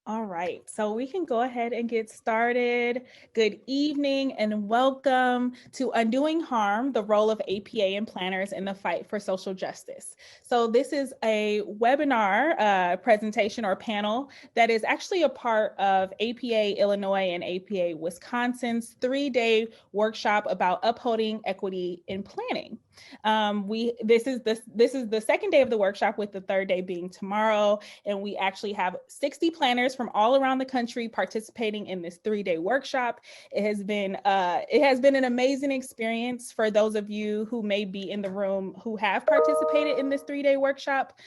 All right, so we can go ahead and get started. Good evening and welcome to Undoing Harm, the role of APA and planners in the fight for social justice. So this is a webinar presentation or panel that is actually a part of APA Illinois and APA Wisconsin's 3-day workshop about upholding equity in planning. This is the second day of the workshop, with the third day being tomorrow, and we actually have 60 planners from all around the country participating in this 3-day workshop. It has been an amazing experience for those of you who may be in the room who have participated in this 3-day workshop,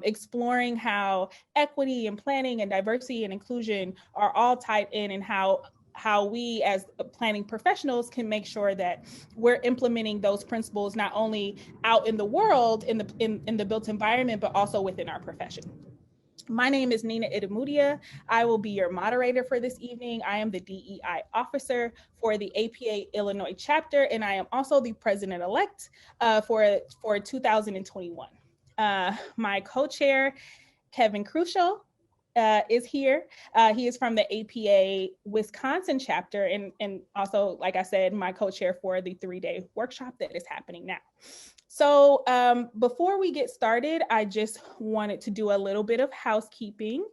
exploring how equity and planning and diversity and inclusion are all tied in, and how we as planning professionals can make sure that we're implementing those principles not only out in the world in the built environment, but also within our profession. My name is Nina Idemudia. I will be your moderator for this evening. I am the DEI officer for the APA Illinois chapter, and I am also the president-elect for 2021. My co-chair, Kevin Crucial, is here. He is from the APA Wisconsin chapter, and also, like I said, my co-chair for the 3-day workshop that is happening now. So before we get started, I just wanted to do a little bit of housekeeping.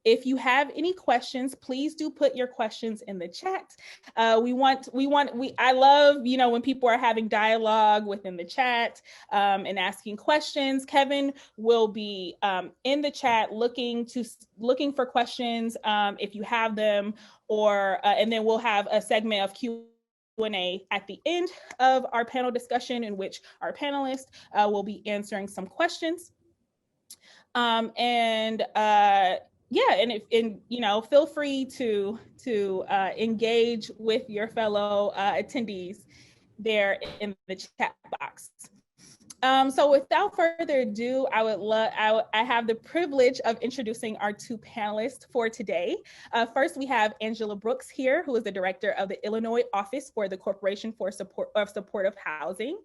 If you have any questions, please do put your questions in the chat. I love, when people are having dialogue within the chat and asking questions. Kevin will be in the chat looking for questions if you have them, and then we'll have a segment of Q&A at the end of our panel discussion, in which our panelists will be answering some questions. Feel free to engage with your fellow attendees there in the chat box. So without further ado, I have the privilege of introducing our two panelists for today. First, we have Angela Brooks here, who is the director of the Illinois Office for the Corporation for Supportive Housing.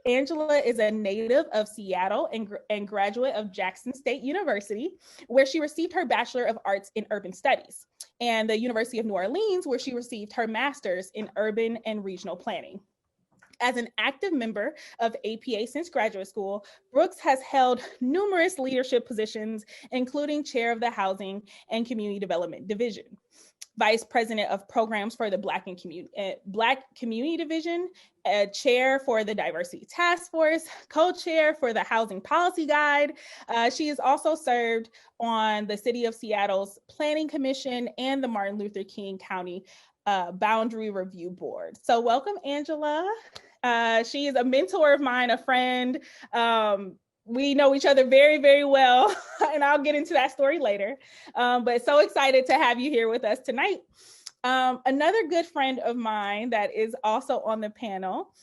Angela is a native of Seattle and graduate of Jackson State University, where she received her Bachelor of Arts in Urban Studies, and the University of New Orleans, where she received her Master's in Urban and Regional Planning. As an active member of APA since graduate school, Brooks has held numerous leadership positions, including chair of the Housing and Community Development Division, vice president of programs for the Black Community Division, chair for the Diversity Task Force, co-chair for the Housing Policy Guide. She has also served on the City of Seattle's Planning Commission and the Martin Luther King County Boundary Review Board. So welcome, Angela. She is a mentor of mine, a friend. We know each other very, very well, and I'll get into that story later. But so excited to have you here with us tonight. Another good friend of mine that is also on the panel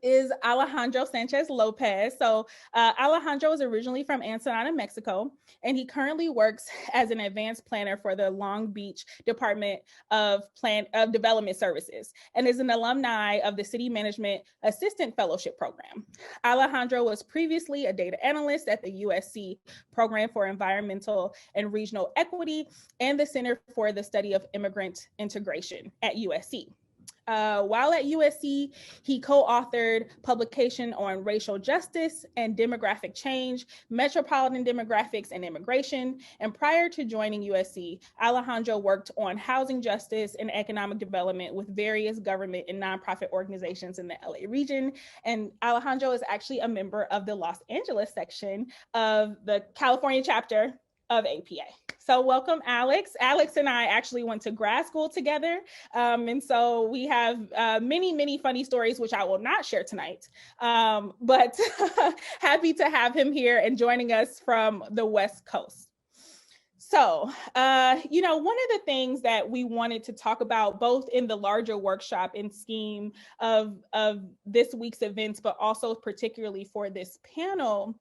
is Alejandro Sanchez-Lopez. So Alejandro is originally from Ensenada, Mexico, and he currently works as an advanced planner for the Long Beach Department of Development Services, and is an alumni of the City Management Assistant Fellowship Program. Alejandro was previously a data analyst at the USC Program for Environmental and Regional Equity and the Center for the Study of Immigrant Integration at USC. While at USC, he co-authored publication on racial justice and demographic change, metropolitan demographics and immigration. And prior to joining USC, Alejandro worked on housing justice and economic development with various government and nonprofit organizations in the LA region. And Alejandro is actually a member of the Los Angeles section of the California chapter of APA. So welcome, Alex. Alex and I actually went to grad school together. And so we have many, many funny stories, which I will not share tonight. But happy to have him here and joining us from the West Coast. So, one of the things that we wanted to talk about, both in the larger workshop and scheme of this week's events, but also particularly for this panel,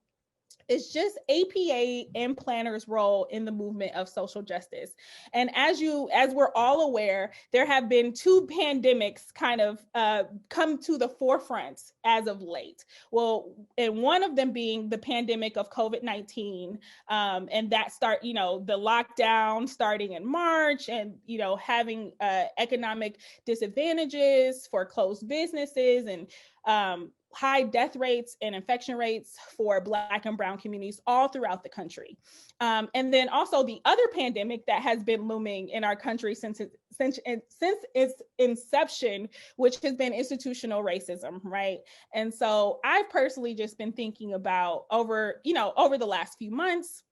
It's just APA and planners' role in the movement of social justice. And as we're all aware, there have been two pandemics kind of come to the forefront as of late. Well, and one of them being the pandemic of COVID-19, and that the lockdown starting in March, and having economic disadvantages for closed businesses, and high death rates and infection rates for Black and Brown communities all throughout the country. And then also the other pandemic that has been looming in our country since its inception, which has been institutional racism, right? And so I've personally just been thinking about over the last few months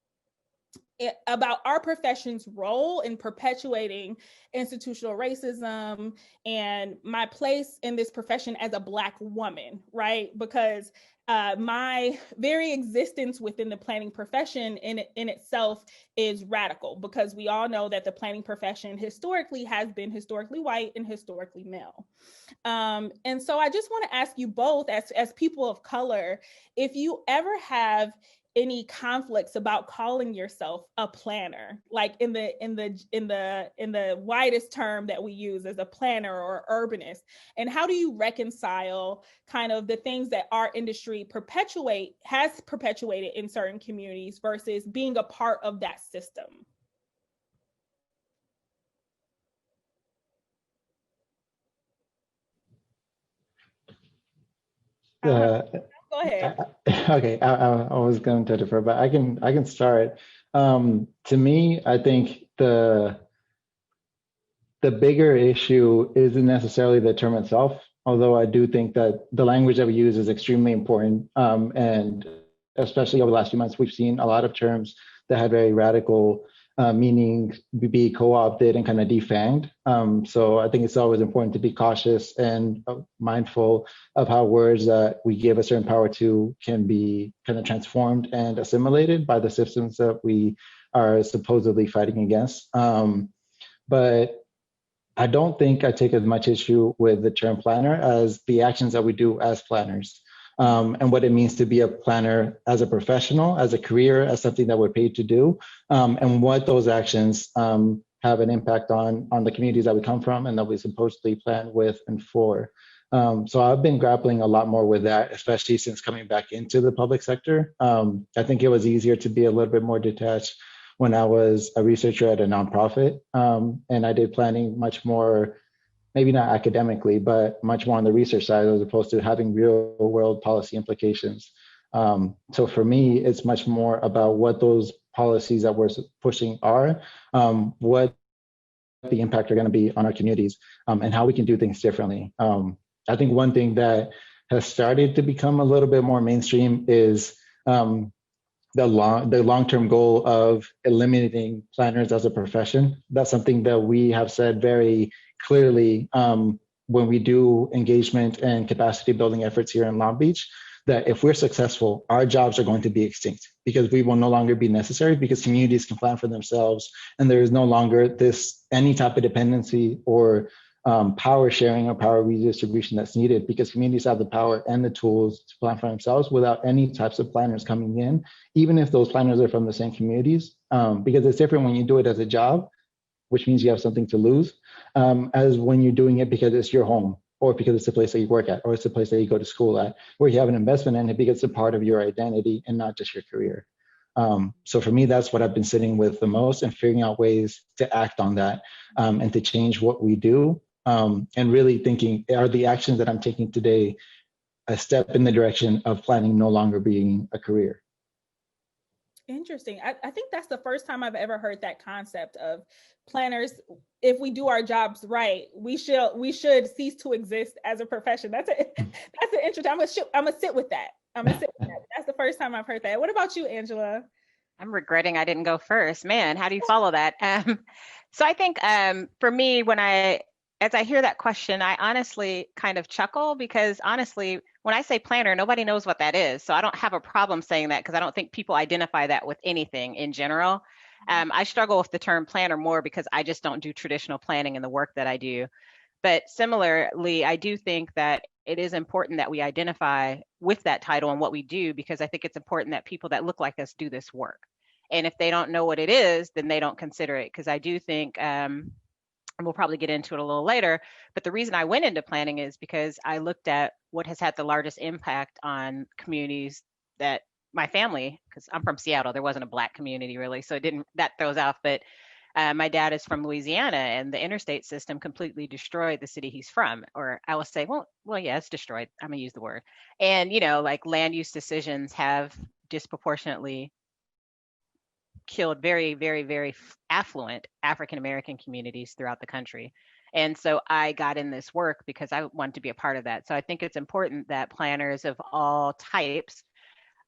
about our profession's role in perpetuating institutional racism and my place in this profession as a Black woman, right? Because my very existence within the planning profession in itself is radical, because we all know that the planning profession historically has been historically white and historically male. And so I just want to ask you both, as people of color, if you ever have any conflicts about calling yourself a planner, like in the widest term that we use as a planner or urbanist, and how do you reconcile kind of the things that our industry has perpetuated in certain communities versus being a part of that system? Go ahead. Okay, I was going to defer, but I can start. To me, I think the bigger issue isn't necessarily the term itself, although I do think that the language that we use is extremely important. And especially over the last few months, we've seen a lot of terms that had very radical meanings be co-opted and kind of defanged. So I think it's always important to be cautious and mindful of how words that we give a certain power to can be kind of transformed and assimilated by the systems that we are supposedly fighting against. But I don't think I take as much issue with the term planner as the actions that we do as planners. And what it means to be a planner as a professional, as a career, as something that we're paid to do, and what those actions have an impact on the communities that we come from and that we supposedly plan with and for. So I've been grappling a lot more with that, especially since coming back into the public sector. I think it was easier to be a little bit more detached when I was a researcher at a nonprofit, and I did planning much more, maybe not academically, but much more on the research side as opposed to having real world policy implications. So for me, it's much more about what those policies that we're pushing are, what the impact are going to be on our communities, and how we can do things differently. I think one thing that has started to become a little bit more mainstream is the long-term goal of eliminating planners as a profession. That's something that we have said very clearly when we do engagement and capacity building efforts here in Long Beach, that if we're successful, our jobs are going to be extinct because we will no longer be necessary, because communities can plan for themselves and there is no longer any type of dependency or power sharing or power redistribution that's needed, because communities have the power and the tools to plan for themselves without any types of planners coming in, even if those planners are from the same communities, because it's different when you do it as a job, which means you have something to lose, as when you're doing it because it's your home, or because it's the place that you work at, or it's the place that you go to school at, where you have an investment in it because it's a part of your identity and not just your career. So for me, that's what I've been sitting with the most, and figuring out ways to act on that and to change what we do. And really thinking, are the actions that I'm taking today a step in the direction of planning no longer being a career? Interesting. I think that's the first time I've ever heard that concept of planners. If we do our jobs right, we should cease to exist as a profession. That's an interesting. I'm gonna sit with that. That's the first time I've heard that. What about you, Angela? I'm regretting I didn't go first. Man, how do you follow that? So I think for me, as I hear that question, I honestly kind of chuckle, because honestly, when I say planner, nobody knows what that is. So I don't have a problem saying that, because I don't think people identify that with anything in general. I struggle with the term planner more because I just don't do traditional planning in the work that I do. But similarly, I do think that it is important that we identify with that title and what we do, because I think it's important that people that look like us do this work. And if they don't know what it is, then they don't consider it. Because I do think, and we'll probably get into it a little later, but the reason I went into planning is because I looked at what has had the largest impact on communities that my family, because I'm from Seattle, there wasn't a Black community really, so it didn't, that throws off, but my dad is from Louisiana, and the interstate system completely destroyed the city he's from. Or I will say, well, yeah, it's destroyed. I'm gonna use the word. And like land use decisions have disproportionately killed very, very, very affluent African American communities throughout the country. And so I got in this work because I wanted to be a part of that. So I think it's important that planners of all types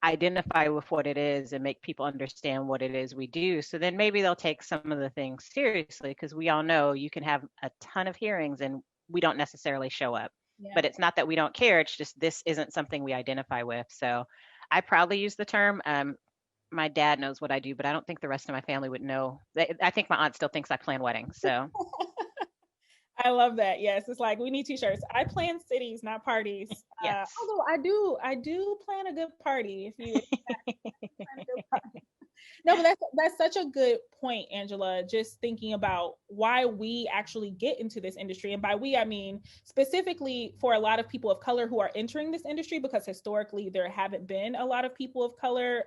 identify with what it is and make people understand what it is we do. So then maybe they'll take some of the things seriously, because we all know you can have a ton of hearings and we don't necessarily show up. Yeah. But it's not that we don't care. It's just this isn't something we identify with. So I proudly use the term. My dad knows what I do, but I don't think the rest of my family would know. I think my aunt still thinks I plan weddings. So I love that. Yes, it's like we need t-shirts. I plan cities, not parties. Yes. Although I do plan a good party. If you plan a good party. No, but that's such a good point, Angela. Just thinking about why we actually get into this industry, and by we I mean specifically for a lot of people of color who are entering this industry, because historically there haven't been a lot of people of color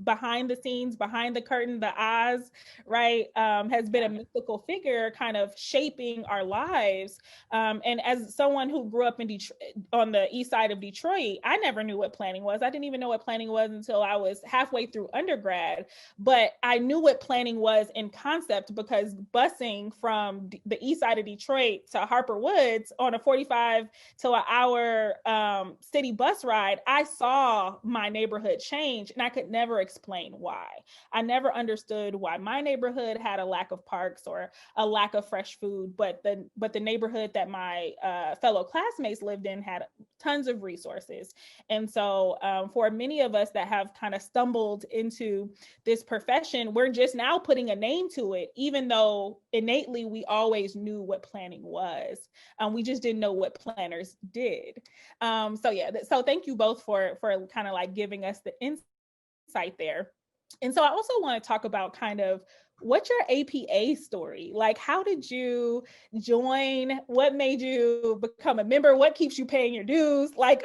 behind the scenes, behind the curtain, the Oz, right, has been a mythical figure kind of shaping our lives. And as someone who grew up in Detroit, on the east side of Detroit, I never knew what planning was. I didn't even know what planning was until I was halfway through undergrad. But I knew what planning was in concept, because busing from the east side of Detroit to Harper Woods on a 45 to an hour city bus ride, I saw my neighborhood change, and I could never explain why. I never understood why my neighborhood had a lack of parks or a lack of fresh food, but the neighborhood that my fellow classmates lived in had tons of resources. And so for many of us that have kind of stumbled into this profession, we're just now putting a name to it, even though innately we always knew what planning was. We just didn't know what planners did. So thank you both for kind of like giving us the insight there. And so I also want to talk about kind of what's your APA story? Like, how did you join? What made you become a member? What keeps you paying your dues? Like,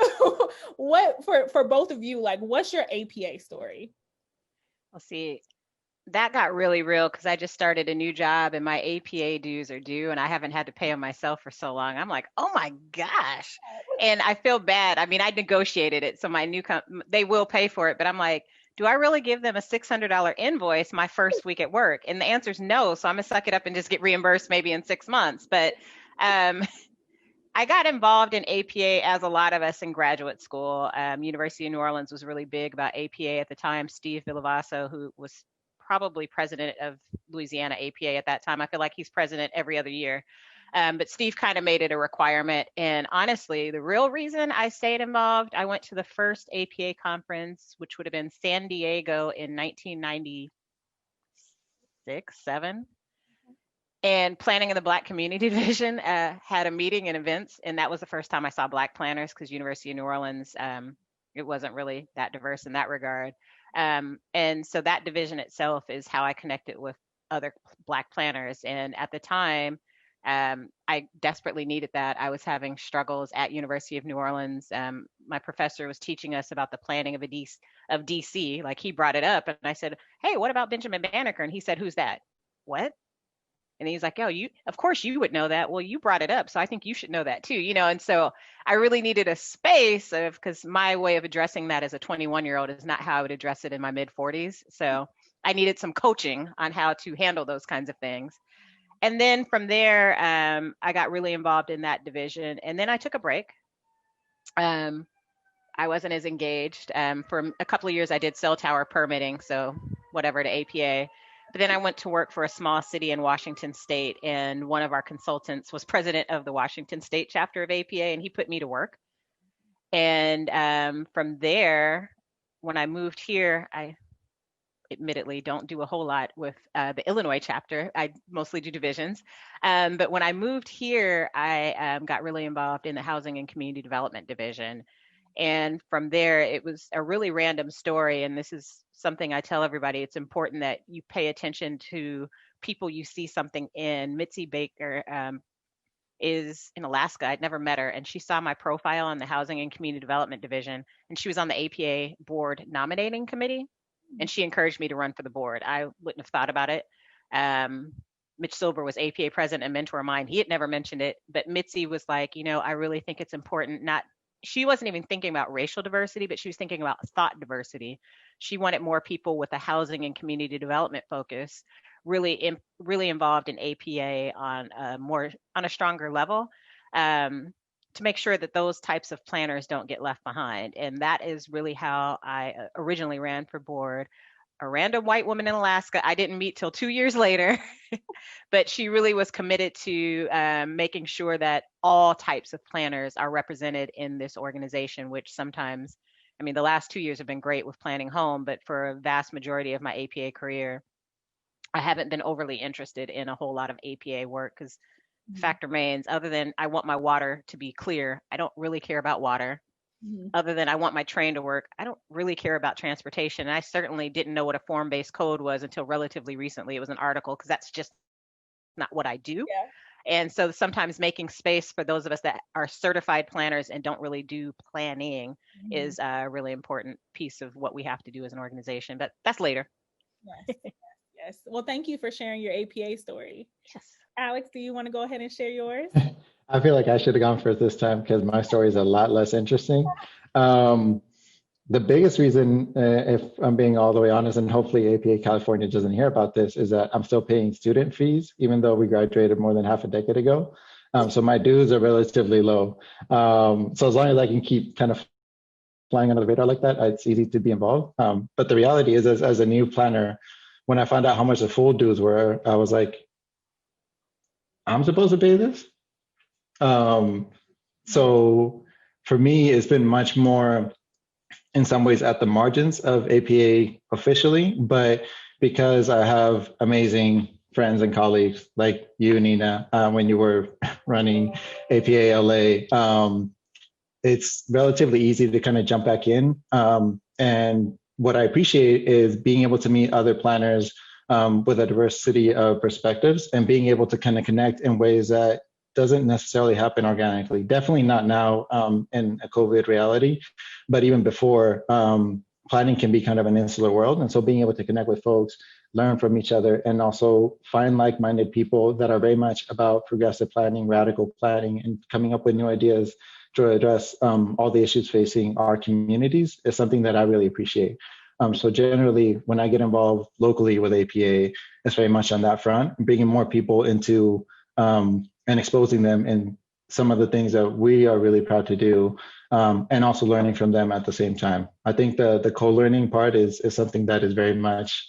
what for both of you, like, what's your APA story? Well, see, that got really real because I just started a new job and my APA dues are due and I haven't had to pay them myself for so long. I'm like, oh my gosh. And I feel bad. I mean, I negotiated it. So my they will pay for it, but I'm like, do I really give them a $600 invoice my first week at work? And the answer is no. So I'm gonna suck it up and just get reimbursed maybe in 6 months. But I got involved in APA as a lot of us in graduate school. University of New Orleans was really big about APA at the time. Steve Villavaso, who was probably president of Louisiana APA at that time. I feel like he's president every other year. But Steve kind of made it a requirement. And honestly, the real reason I stayed involved, I went to the first APA conference, which would have been San Diego in 1996, 7. And planning in the Black Community Division had a meeting and events. And that was the first time I saw Black planners, because University of New Orleans, it wasn't really that diverse in that regard. And so that division itself is how I connected with other Black planners. And at the time, I desperately needed that. I was having struggles at University of New Orleans. My professor was teaching us about the planning of DC. Like, he brought it up and I said, hey, what about Benjamin Banneker? And he said, who's that? What? And he's like, oh, of course you would know that. Well, you brought it up, so I think you should know that too, And so I really needed a space because my way of addressing that as a 21-year-old is not how I would address it in my mid-40s. So I needed some coaching on how to handle those kinds of things. And then from there, I got really involved in that division. And then I took a break. I wasn't as engaged. For a couple of years, I did cell tower permitting, so whatever, to APA. But then I went to work for a small city in Washington State, and one of our consultants was president of the Washington State chapter of APA, and he put me to work. And from there, when I moved here, admittedly don't do a whole lot with the Illinois chapter. I mostly do divisions. But when I moved here, I got really involved in the Housing and Community Development Division. And from there, it was a really random story. And this is something I tell everybody. It's important that you pay attention to people you see something in. Mitzi Baker is in Alaska. I'd never met her. And she saw my profile on the Housing and Community Development Division. And she was on the APA board nominating committee. And she encouraged me to run for the board. I wouldn't have thought about it. Mitch Silver was APA president and mentor of mine. He had never mentioned it, but Mitzi was like, I really think it's important. She wasn't even thinking about racial diversity, but she was thinking about thought diversity. She wanted more people with a housing and community development focus, really involved in APA on a stronger level, to make sure that those types of planners don't get left behind. And that is really how I originally ran for board. A random white woman in Alaska I didn't meet till 2 years later, but she really was committed to making sure that all types of planners are represented in this organization, which sometimes, the last 2 years have been great with planning home, but for a vast majority of my APA career, I haven't been overly interested in a whole lot of APA work because the fact remains, other than I want my water to be clear, I don't really care about water. Other than I want my train to work, I don't really care about transportation. And I certainly didn't know what a form-based code was until relatively recently. It was an article because that's just not what I do. Yeah. And so sometimes making space for those of us that are certified planners and don't really do planning is a really important piece of what we have to do as an organization. But that's later. Yes. Yes. Well, thank you for sharing your APA story. Yes. Alex, do you want to go ahead and share yours? I feel like I should have gone first this time because my story is a lot less interesting. The biggest reason, if I'm being all the way honest, and hopefully APA California doesn't hear about this, is that I'm still paying student fees, even though we graduated more than half a decade ago. So my dues are relatively low. So as long as I can keep kind of flying under the radar like that, it's easy to be involved. But the reality is, as a new planner, when I found out how much the full dues were, I was like, I'm supposed to pay this? So for me, it's been much more in some ways at the margins of APA officially, but because I have amazing friends and colleagues like you, Nina, when you were running APA LA, it's relatively easy to kind of jump back in. And what I appreciate is being able to meet other planners with a diversity of perspectives and being able to kind of connect in ways that doesn't necessarily happen organically. Definitely not now in a COVID reality, but even before, planning can be kind of an insular world. And so being able to connect with folks, learn from each other, and also find like-minded people that are very much about progressive planning, radical planning, and coming up with new ideas to address all the issues facing our communities is something that I really appreciate. So generally, when I get involved locally with APA, it's very much on that front, bringing more people into and exposing them in some of the things that we are really proud to do, and also learning from them at the same time. I think the co-learning part is something that is very much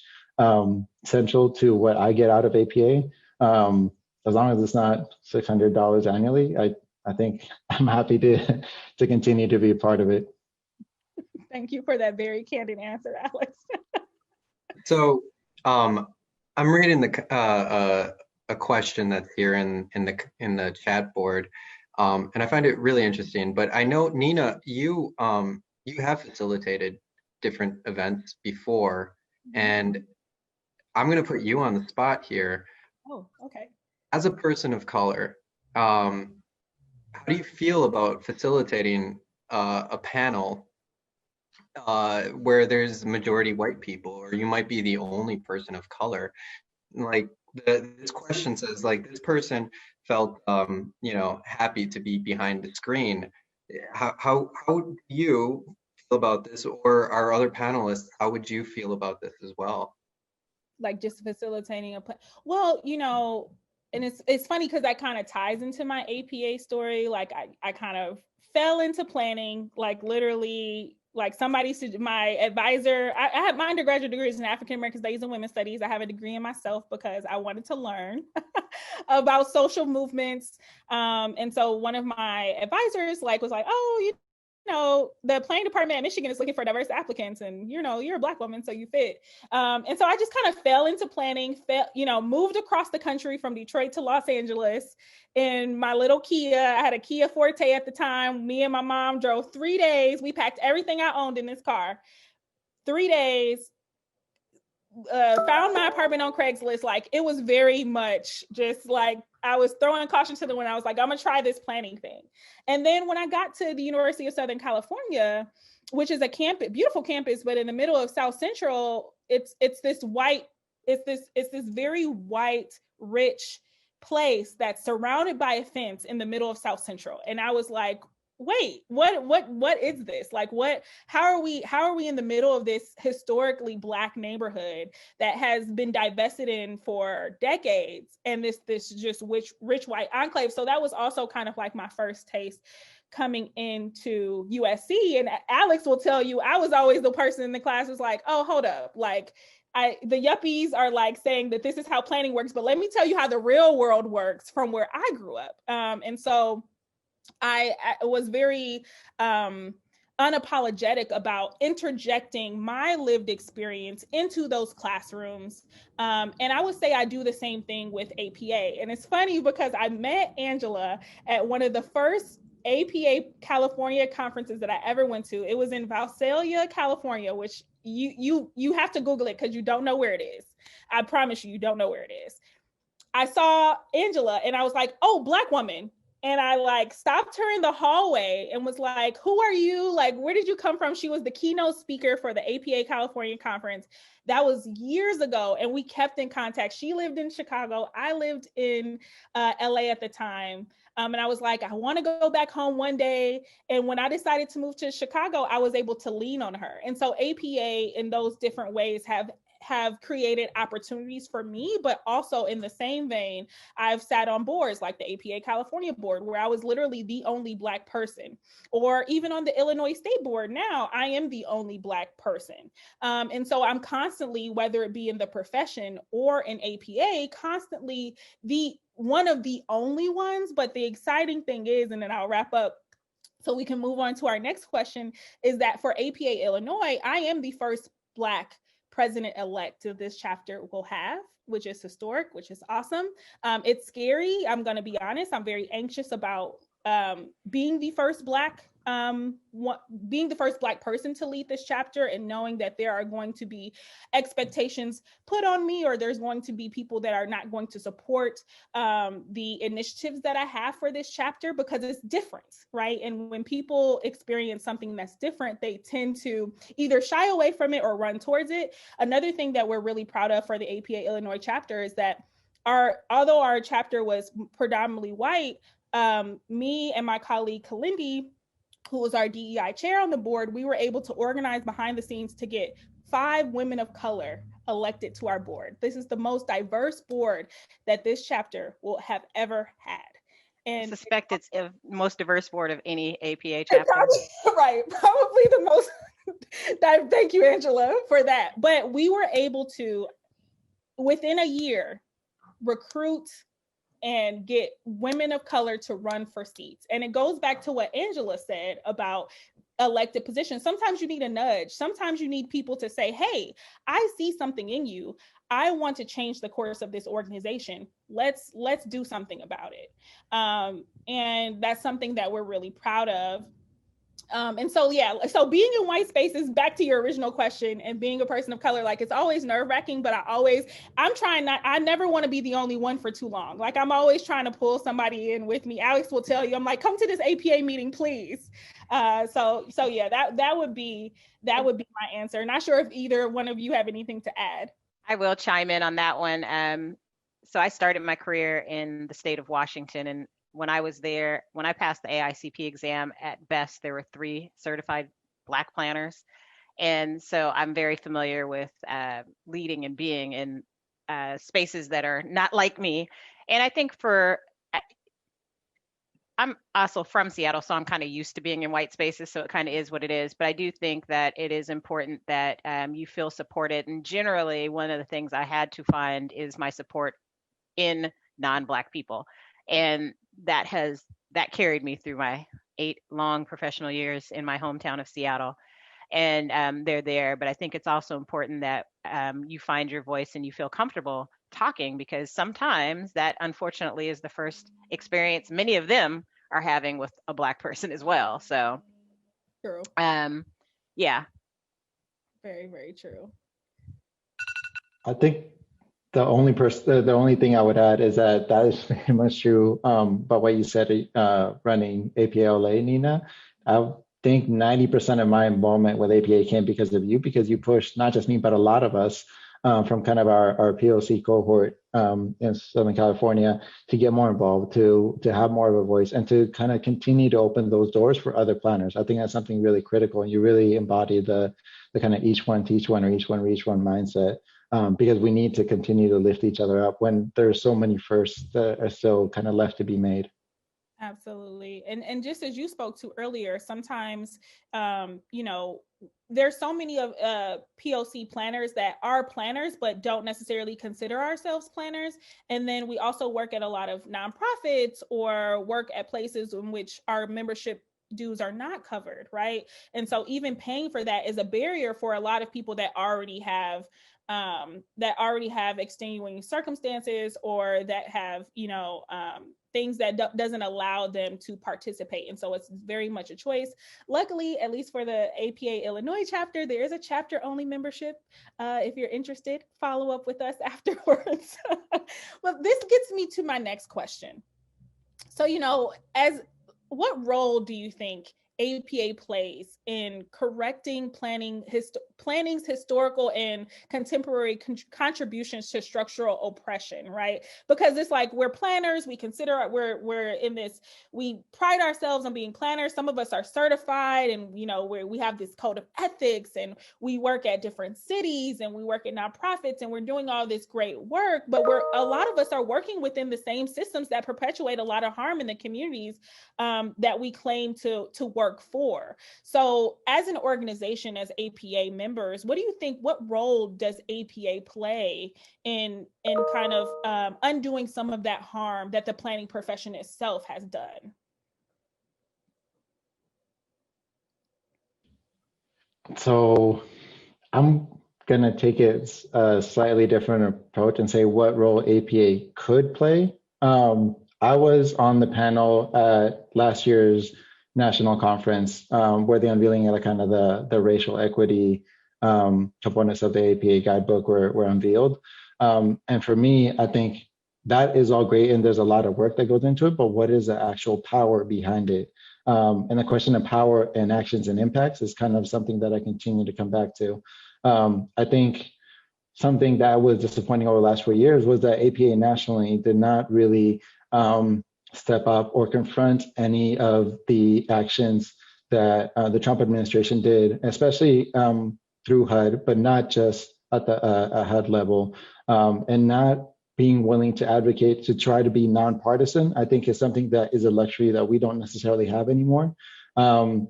central to what I get out of APA. As long as it's not $600 annually, I think I'm happy to continue to be a part of it. Thank you for that very candid answer, Alex. So I'm reading a question that's here in the chat board, and I find it really interesting. But I know, Nina, you have facilitated different events before, and I'm going to put you on the spot here. Oh, okay. As a person of color, how do you feel about facilitating a panel where there's majority white people, or you might be the only person of color? Like this question says, like, this person felt happy to be behind the screen. How do you feel about this, or our other panelists, how would you feel about this as well? Like just facilitating a plan. Well, and it's funny because that kind of ties into my APA story. Like I kind of fell into planning, like literally, like my advisor, I had my undergraduate degree is in African American Studies and Women's Studies. I have a degree in myself because I wanted to learn about social movements. And so one of my advisors was like, oh, the planning department at Michigan is looking for diverse applicants, and you're a Black woman, so you fit. And so I just kind of fell into planning, moved across the country from Detroit to Los Angeles in my little Kia. I had a Kia Forte at the time. Me and my mom drove 3 days. We packed everything I owned in this car. 3 days. Found my apartment on Craigslist. Like, it was very much just like I was throwing caution to the wind. I was like, I'm gonna try this planning thing. And then when I got to the University of Southern California, which is a campus, beautiful campus, but in the middle of South Central, it's this very white, rich place that's surrounded by a fence in the middle of South Central. And I was like, wait, what is this? Like, how are we in the middle of this historically Black neighborhood that has been divested in for decades, and this just rich white enclave? So that was also kind of like my first taste coming into USC. And Alex will tell you, I was always the person in the class who's like, oh, hold up, like the yuppies are like saying that this is how planning works, but let me tell you how the real world works from where I grew up. And so I was very unapologetic about interjecting my lived experience into those classrooms. And I would say I do the same thing with APA. And it's funny because I met Angela at one of the first APA California conferences that I ever went to. It was in Visalia, California, which you have to Google it because you don't know where it is. I promise you don't know where it is. I saw Angela and I was like, oh, Black woman. And I like stopped her in the hallway and was like, who are you? Like, where did you come from? She was the keynote speaker for the APA California conference. That was years ago. And we kept in contact. She lived in Chicago. I lived in LA at the time. And I was like, I want to go back home one day. And when I decided to move to Chicago, I was able to lean on her. And so APA in those different ways have created opportunities for me, but also in the same vein, I've sat on boards like the APA California board, where I was literally the only Black person, or even on the Illinois State board now, I am the only Black person. And so I'm constantly, whether it be in the profession or in APA, constantly one of the only ones. But the exciting thing is, and then I'll wrap up so we can move on to our next question, is that for APA Illinois, I am the first Black president-elect that this chapter will have, which is historic, which is awesome. It's scary. I'm going to be honest. I'm very anxious about being the first Black person to lead this chapter, and knowing that there are going to be expectations put on me, or there's going to be people that are not going to support the initiatives that I have for this chapter, because it's different, right? And when people experience something that's different, they tend to either shy away from it or run towards it. Another thing that we're really proud of for the APA Illinois chapter is that although our chapter was predominantly white, me and my colleague Kalindi, who was our DEI chair on the board, we were able to organize behind the scenes to get 5 women of color elected to our board. This is the most diverse board that this chapter will have ever had. And I suspect it's the most diverse board of any APA chapter. Probably the most. Thank you, Angela, for that. But we were able to, within a year, recruit and get women of color to run for seats. And it goes back to what Angela said about elected positions. Sometimes you need a nudge. Sometimes you need people to say, hey, I see something in you. I want to change the course of this organization. Let's do something about it. And that's something that we're really proud of. And so, so being in white spaces, back to your original question, and being a person of color, like, it's always nerve-wracking, but I never want to be the only one for too long. Like, I'm always trying to pull somebody in with me. Alex will tell you, I'm like, come to this APA meeting, please. So yeah, that would be my answer. Not sure if either one of you have anything to add. I will chime in on that one. So I started my career in the state of Washington, and when I was there, when I passed the AICP exam, at best, there were 3 certified Black planners. And so I'm very familiar with leading and being in spaces that are not like me. And I think I'm also from Seattle, so I'm kind of used to being in white spaces, so it kind of is what it is. But I do think that it is important that you feel supported. And generally, one of the things I had to find is my support in non-Black people. And that carried me through my 8 long professional years in my hometown of Seattle. And they're there. But I think it's also important that you find your voice and you feel comfortable talking, because sometimes that unfortunately is the first experience many of them are having with a Black person as well. So, True. Yeah. Very, very true. I think the only thing I would add is that is very much true. But what you said, running APA-LA, Nina, I think 90% of my involvement with APA came because of you, because you pushed not just me, but a lot of us from kind of our POC cohort in Southern California to get more involved, to have more of a voice, and to kind of continue to open those doors for other planners. I think that's something really critical, and you really embody the kind of each one teach one, or each one reach one mindset. Because we need to continue to lift each other up when there's so many firsts that are still kind of left to be made. Absolutely. And just as you spoke to earlier, sometimes, you know, there's so many of POC planners that are planners, but don't necessarily consider ourselves planners. And then we also work at a lot of nonprofits or work at places in which our membership dues are not covered, right? And so even paying for that is a barrier for a lot of people that already have extenuating circumstances, or that have, you know, things that doesn't allow them to participate. And so it's very much a choice. Luckily, at least for the APA Illinois chapter, there is a chapter only membership. If you're interested, follow up with us afterwards. But this gets me to my next question. So, you know, what role do you think APA plays in correcting planning's historical and contemporary contributions to structural oppression, right? Because it's like, we're planners, we consider we're in this, we pride ourselves on being planners. Some of us are certified, and you know, we have this code of ethics, and we work at different cities, and we work at nonprofits, and we're doing all this great work, but a lot of us are working within the same systems that perpetuate a lot of harm in the communities that we claim to work for. So as an organization, as APA members, what do you think, what role does APA play in kind of undoing some of that harm that the planning profession itself has done? So I'm going to take it a slightly different approach and say what role APA could play. I was on the panel at last year's national conference where the unveiling of the racial equity components of the APA guidebook were unveiled. And for me, I think that is all great, and there's a lot of work that goes into it, but what is the actual power behind it? And the question of power and actions and impacts is kind of something that I continue to come back to. I think something that was disappointing over the last 4 years was that APA nationally did not really step up or confront any of the actions that the Trump administration did, especially through HUD, but not just at the HUD level, and not being willing to advocate to try to be nonpartisan. I think is something that is a luxury that we don't necessarily have anymore. And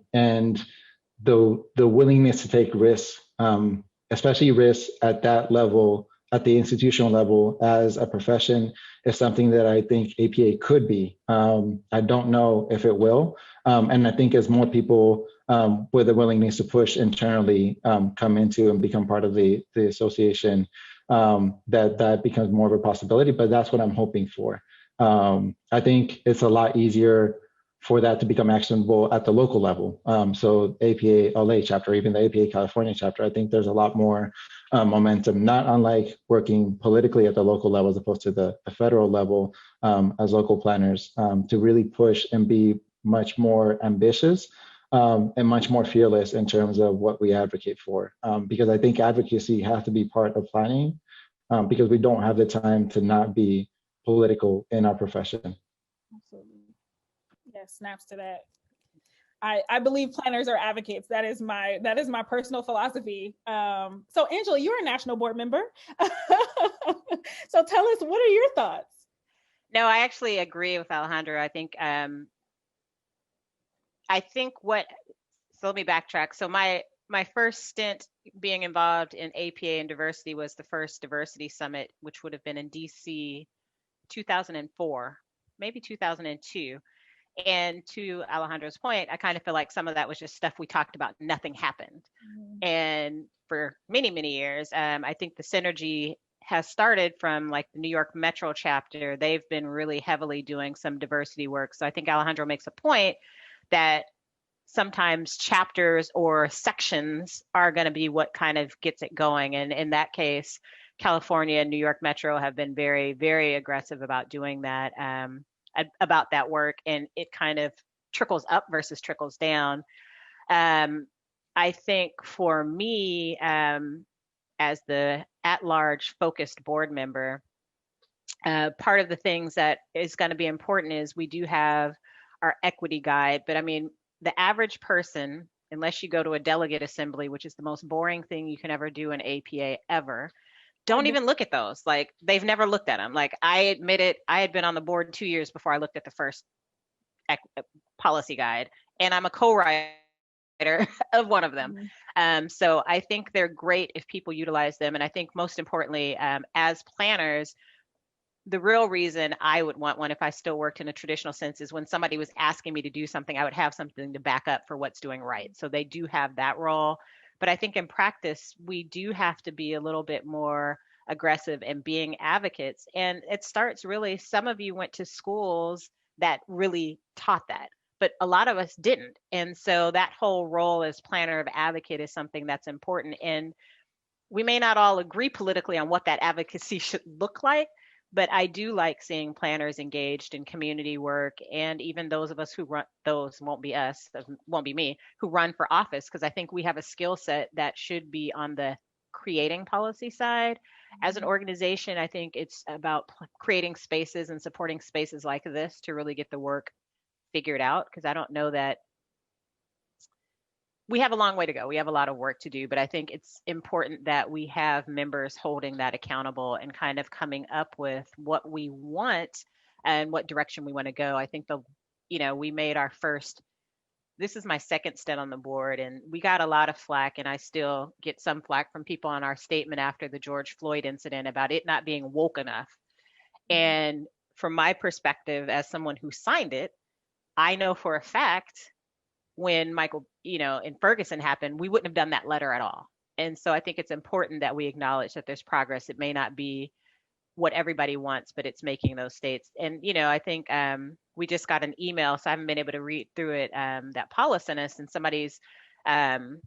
the willingness to take risks, especially risks at that level, at the institutional level as a profession, is something that I think APA could be. I don't know if it will. And I think as more people with a willingness to push internally come into and become part of the association, that becomes more of a possibility, but that's what I'm hoping for. I think it's a lot easier for that to become actionable at the local level. So APA LA chapter, even the APA California chapter, I think there's a lot more momentum, not unlike working politically at the local level as opposed to the federal level as local planners, to really push and be much more ambitious and much more fearless in terms of what we advocate for. Because I think advocacy has to be part of planning because we don't have the time to not be political in our profession. Absolutely. Yes, snaps to that. I believe planners are advocates. That is my personal philosophy. So Angela, you're a national board member. So tell us, what are your thoughts? No, I actually agree with Alejandro. I think so let me backtrack. So my first stint being involved in APA and diversity was the first diversity summit, which would have been in DC 2004, maybe 2002. And to Alejandro's point, I kind of feel like some of that was just stuff we talked about, nothing happened. And for many, many years, I think the synergy has started from like the New York Metro chapter. They've been really heavily doing some diversity work. So I think Alejandro makes a point that sometimes chapters or sections are going to be what kind of gets it going. And in that case, California and New York Metro have been very, very aggressive about doing that, about that work. And it kind of trickles up versus trickles down. I think for me, as the at-large focused board member, part of the things that is going to be important is we do have our equity guide, but I mean, the average person, unless you go to a delegate assembly, which is the most boring thing you can ever do in APA ever, don't even look at those. Like, they've never looked at them. Like, I admit it, I had been on the board 2 years before I looked at the first policy guide, and I'm a co-writer of one of them. So I think they're great if people utilize them. And I think most importantly, as planners, the real reason I would want one if I still worked in a traditional sense is when somebody was asking me to do something, I would have something to back up for what's doing right. So they do have that role. But I think in practice, we do have to be a little bit more aggressive in being advocates. And it starts really, some of you went to schools that really taught that, but a lot of us didn't. And so that whole role as planner of advocate is something that's important. And we may not all agree politically on what that advocacy should look like, but I do like seeing planners engaged in community work, and even those of us who run, those won't be us, won't be me, who run for office, because I think we have a skill set that should be on the creating policy side. As an organization, I think it's about creating spaces and supporting spaces like this to really get the work figured out, because I don't know that we have a long way to go. We have a lot of work to do, but I think it's important that we have members holding that accountable and kind of coming up with what we want and what direction we want to go. I think we made our first, this is my second stint on the board, and we got a lot of flack, and I still get some flack from people on our statement after the George Floyd incident about it not being woke enough. And from my perspective, as someone who signed it, I know for a fact when Michael, in Ferguson happened, we wouldn't have done that letter at all. And so I think it's important that we acknowledge that there's progress. It may not be what everybody wants, but it's making those states. And, I think we just got an email, so I haven't been able to read through it, that Paula sent us, and somebody's referencing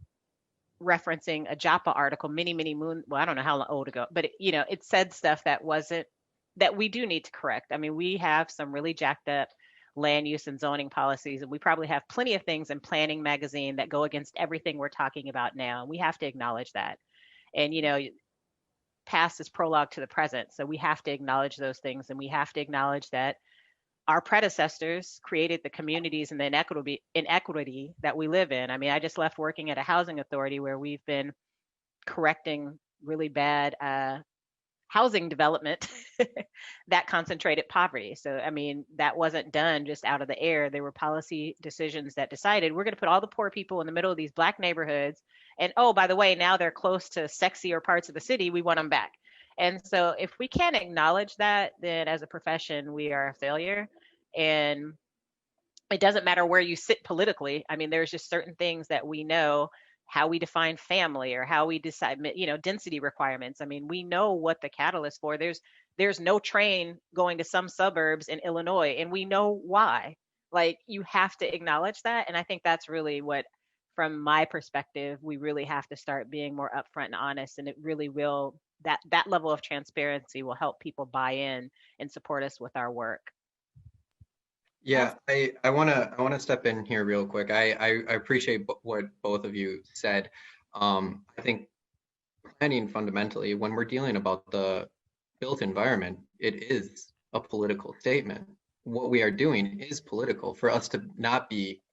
a JAPA article I don't know how old ago, but it said stuff that we do need to correct. I mean, we have some really jacked up land use and zoning policies, and we probably have plenty of things in Planning Magazine that go against everything we're talking about now. And we have to acknowledge that. And past is prologue to the present, so we have to acknowledge those things, and we have to acknowledge that our predecessors created the communities and the inequity that we live in. I mean, I just left working at a housing authority where we've been correcting really bad housing development that concentrated poverty. So, I mean, that wasn't done just out of the air. There were policy decisions that decided we're going to put all the poor people in the middle of these Black neighborhoods. And, oh, by the way, now they're close to sexier parts of the city. We want them back. And so if we can't acknowledge that, then as a profession, we are a failure. And it doesn't matter where you sit politically. I mean, there's just certain things that we know, how we define family or how we decide, density requirements. I mean, we know what the catalyst for. There's no train going to some suburbs in Illinois, and we know why. Like, you have to acknowledge that. And I think that's really what, from my perspective, we really have to start being more upfront and honest. And it really will, that level of transparency will help people buy in and support us with our work. Yeah, I want to step in here real quick. I appreciate what both of you said. I think planning fundamentally, when we're dealing about the built environment, it is a political statement. What we are doing is political. For us to not be,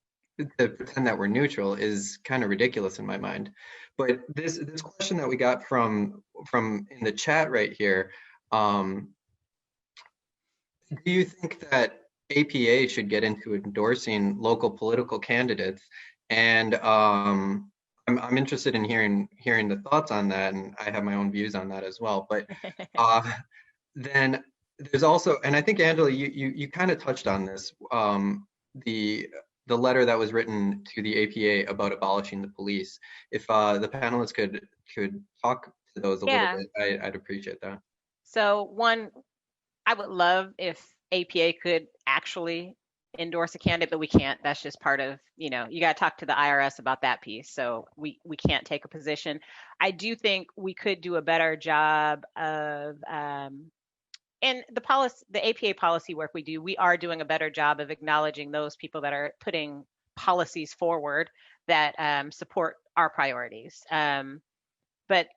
to pretend that we're neutral is kind of ridiculous in my mind. But this question that we got from in the chat right here, do you think that APA should get into endorsing local political candidates? And I'm interested in hearing the thoughts on that, and I have my own views on that as well. But then there's also, and I think Angela, you kind of touched on this. the letter that was written to the APA about abolishing the police. If the panelists could talk to those a little bit, I'd appreciate that. So one, I would love if APA could actually endorse a candidate, but we can't. That's just part of, you got to talk to the IRS about that piece. So we can't take a position. I do think we could do a better job of, and the APA policy work we do, we are doing a better job of acknowledging those people that are putting policies forward that support our priorities. But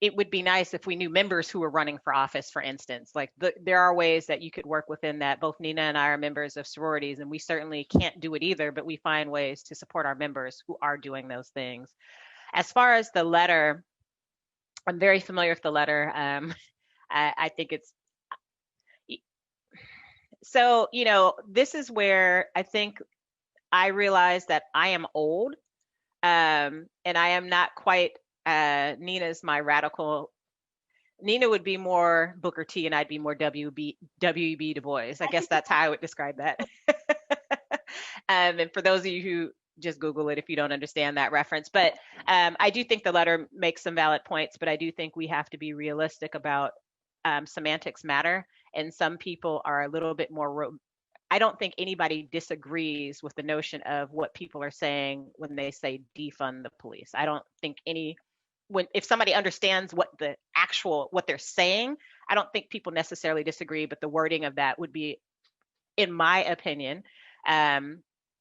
it would be nice if we knew members who were running for office, for instance. Like there are ways that you could work within that. Both Nina and I are members of sororities, and we certainly can't do it either, but we find ways to support our members who are doing those things. As far as the letter, I'm very familiar with the letter. I think it's, so, this is where I think I realize that I am old, and I am not quite, Nina's my radical. Nina would be more Booker T and I'd be more W.E.B. Du Bois. I guess that's how I would describe that. And for those of you who just Google it if you don't understand that reference. But I do think the letter makes some valid points, but I do think we have to be realistic about semantics matter. And some people are a little bit more, I don't think anybody disagrees with the notion of what people are saying when they say defund the police. I don't think if somebody understands what they're saying, I don't think people necessarily disagree, but the wording of that would be, in my opinion,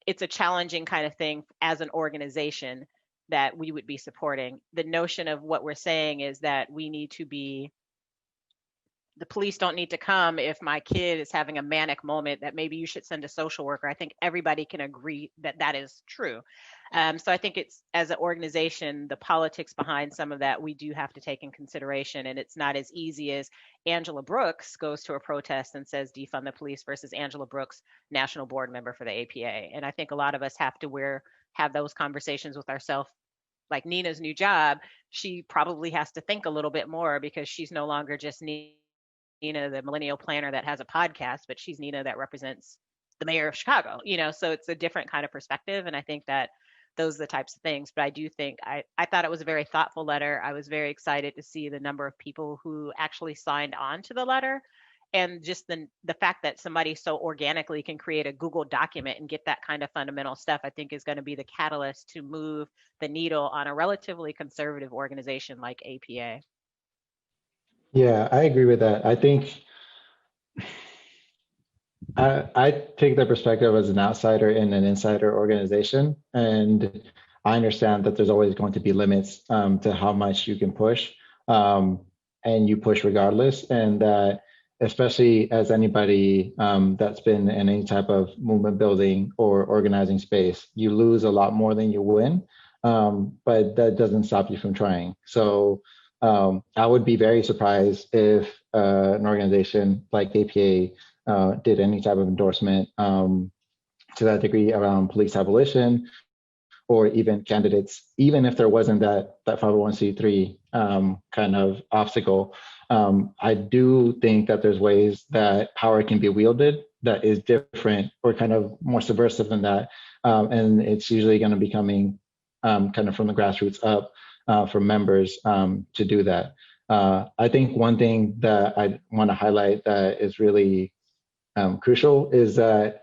it's a challenging kind of thing as an organization that we would be supporting. The notion of what we're saying is that the police don't need to come if my kid is having a manic moment, that maybe you should send a social worker. I think everybody can agree that that is true. So I think it's, as an organization, the politics behind some of that we do have to take in consideration. And it's not as easy as Angela Brooks goes to a protest and says defund the police versus Angela Brooks, national board member for the APA. And I think a lot of us have to have those conversations with ourselves. Like Nina's new job, she probably has to think a little bit more, because she's no longer just Nina, the millennial planner that has a podcast, but she's Nina that represents the mayor of Chicago, so it's a different kind of perspective. And I think that those are the types of things. But I do think I thought it was a very thoughtful letter. I was very excited to see the number of people who actually signed on to the letter. And just the fact that somebody so organically can create a Google document and get that kind of fundamental stuff, I think is going to be the catalyst to move the needle on a relatively conservative organization like APA. Yeah, I agree with that. I think I take the perspective as an outsider in an insider organization, and I understand that there's always going to be limits to how much you can push, and you push regardless. And that, especially as anybody that's been in any type of movement building or organizing space, you lose a lot more than you win, but that doesn't stop you from trying. So I would be very surprised if an organization like APA did any type of endorsement to that degree around police abolition, or even candidates, even if there wasn't that 501c3 kind of obstacle. I do think that there's ways that power can be wielded that is different or kind of more subversive than that. And it's usually going to be coming kind of from the grassroots up. For members to do that. I think one thing that I want to highlight that is really crucial is that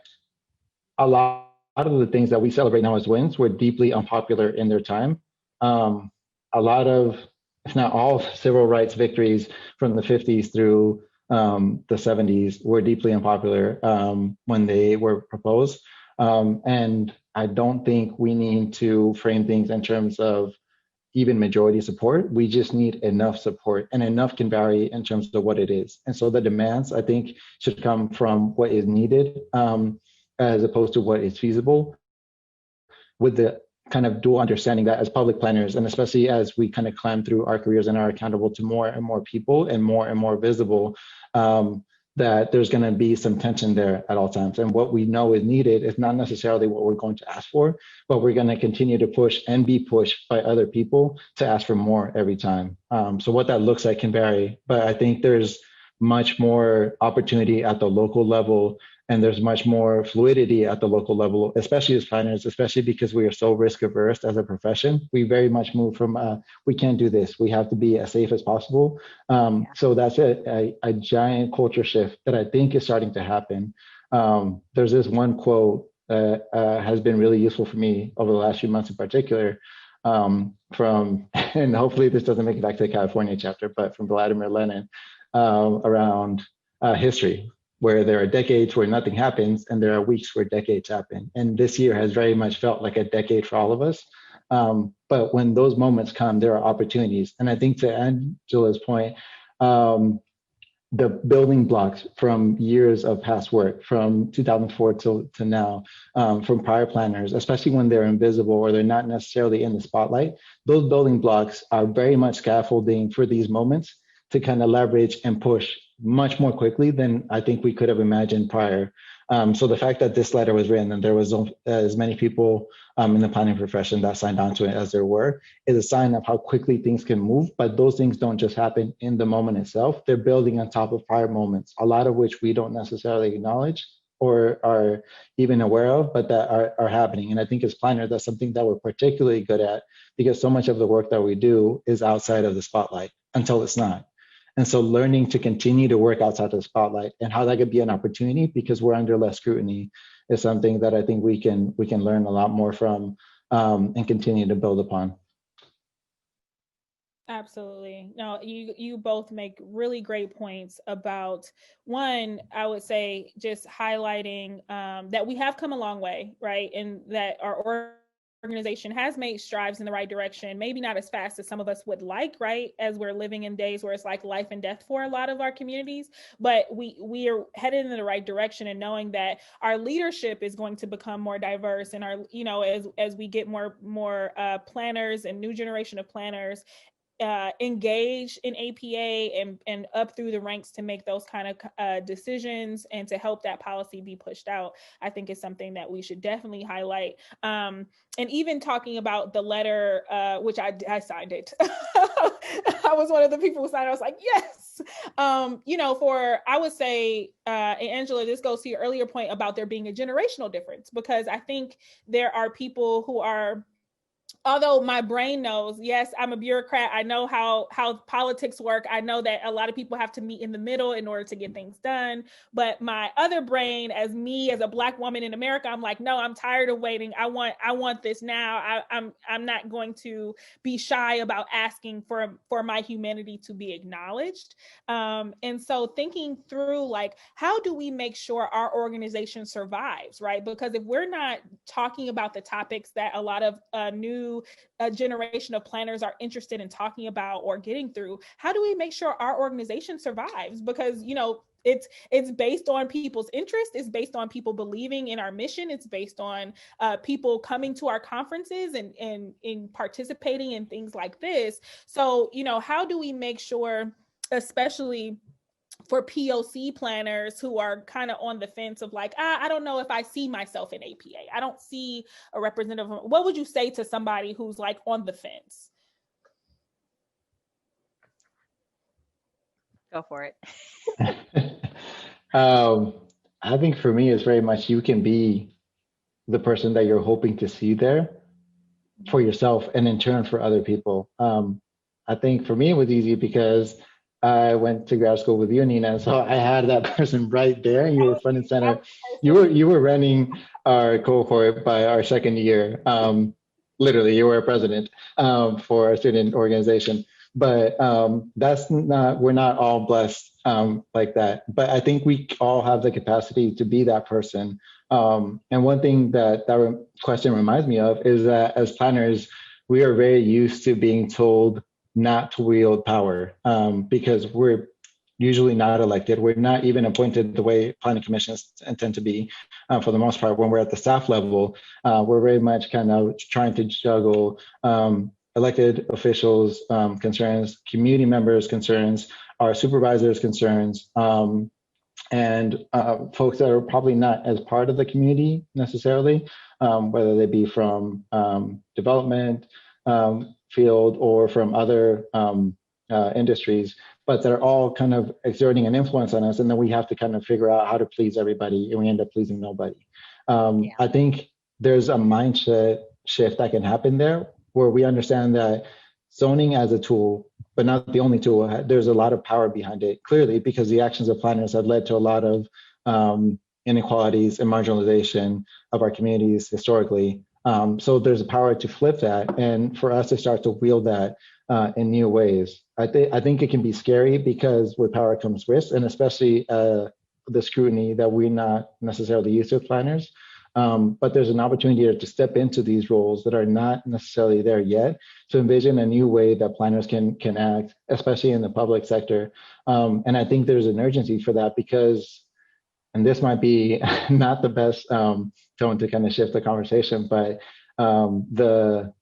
a lot of the things that we celebrate now as wins were deeply unpopular in their time. A lot of, if not all, civil rights victories from the 50s through the 70s were deeply unpopular when they were proposed. And I don't think we need to frame things in terms of even majority support. We just need enough support, and enough can vary in terms of what it is. And so the demands, I think, should come from what is needed as opposed to what is feasible, with the kind of dual understanding that as public planners, and especially as we kind of climb through our careers and are accountable to more and more people and more visible, that there's going to be some tension there at all times. And what we know is needed is not necessarily what we're going to ask for, but we're going to continue to push and be pushed by other people to ask for more every time. So what that looks like can vary, but I think there's much more opportunity at the local level and there's much more fluidity at the local level, especially as planners, especially because we are so risk averse as a profession. We very much move from, we can't do this. We have to be as safe as possible. So that's a giant culture shift that I think is starting to happen. There's this one quote that has been really useful for me over the last few months in particular, from, and hopefully this doesn't make it back to the California chapter, but from Vladimir Lenin, around history, where there are decades where nothing happens and there are weeks where decades happen. And this year has very much felt like a decade for all of us. But when those moments come, there are opportunities. And I think to Angela's point, the building blocks from years of past work, from 2004 to now, from prior planners, especially when they're invisible or they're not necessarily in the spotlight, those building blocks are very much scaffolding for these moments to kind of leverage and push much more quickly than I think we could have imagined prior. So the fact that this letter was written and there was as many people in the planning profession that signed on to it as there were, is a sign of how quickly things can move. But those things don't just happen in the moment itself. They're building on top of prior moments, a lot of which we don't necessarily acknowledge or are even aware of, but that are happening. And I think as planners, that's something that we're particularly good at, because so much of the work that we do is outside of the spotlight until it's not. And so learning to continue to work outside the spotlight and how that could be an opportunity because we're under less scrutiny is something that I think we can learn a lot more from and continue to build upon. Absolutely. No, you both make really great points about, one, I would say just highlighting that we have come a long way, right? And that our organization has made strides in the right direction, maybe not as fast as some of us would like, right? As we're living in days where it's like life and death for a lot of our communities, but we are headed in the right direction, and knowing that our leadership is going to become more diverse, and our, you know, as we get more planners and new generation of planners engaged in APA and up through the ranks to make those kind of decisions and to help that policy be pushed out, I think is something that we should definitely highlight. And even talking about the letter, which I signed it. I was one of the people who signed it. I was like, yes. You know, I would say, and Angela, this goes to your earlier point about there being a generational difference, because I think there are people who are, although my brain knows, yes, I'm a bureaucrat. I know how politics work. I know that a lot of people have to meet in the middle in order to get things done. But my other brain, as a Black woman in America, I'm like, no, I'm tired of waiting. I want this now. I'm not going to be shy about asking for my humanity to be acknowledged. And so thinking through, like, how do we make sure our organization survives, right? Because if we're not talking about the topics that a lot of new generation of planners are interested in talking about or getting through, how do we make sure our organization survives? Because, you know, it's based on people's interest. It's based on people believing in our mission. It's based on people coming to our conferences and in participating in things like this. So, you know, how do we make sure, especially for POC planners who are kind of on the fence of like, I don't know if I see myself in APA. I don't see a representative. What would you say to somebody who's like on the fence? Go for it. I think for me, it's very much you can be the person that you're hoping to see there for yourself and in turn for other people. I think for me, it was easy because I went to grad school with you, Nina, so I had that person right there. You were front and center. You were running our cohort by our second year. Literally, you were a president for our student organization. But we're not all blessed like that. But I think we all have the capacity to be that person. And one thing that question reminds me of is that as planners, we are very used to being told not to wield power because we're usually not elected. We're not even appointed the way planning commissions tend to be for the most part. When we're at the staff level, we're very much kind of trying to juggle elected officials' concerns, community members' concerns, our supervisors' concerns, and folks that are probably not as part of the community necessarily, whether they be from development, field or from other industries, but they're all kind of exerting an influence on us. And then we have to kind of figure out how to please everybody, and we end up pleasing nobody. I think there's a mindset shift that can happen there, where we understand that zoning as a tool, but not the only tool, there's a lot of power behind it, clearly, because the actions of planners have led to a lot of inequalities and marginalization of our communities historically. So there's a power to flip that, and for us to start to wield that in new ways. I think it can be scary, because with power comes risk, and especially the scrutiny that we're not necessarily used to as planners. But there's an opportunity to step into these roles that are not necessarily there yet, to envision a new way that planners can act, especially in the public sector. And I think there's an urgency for that, because, and this might be not the best tone to kind of shift the conversation, but the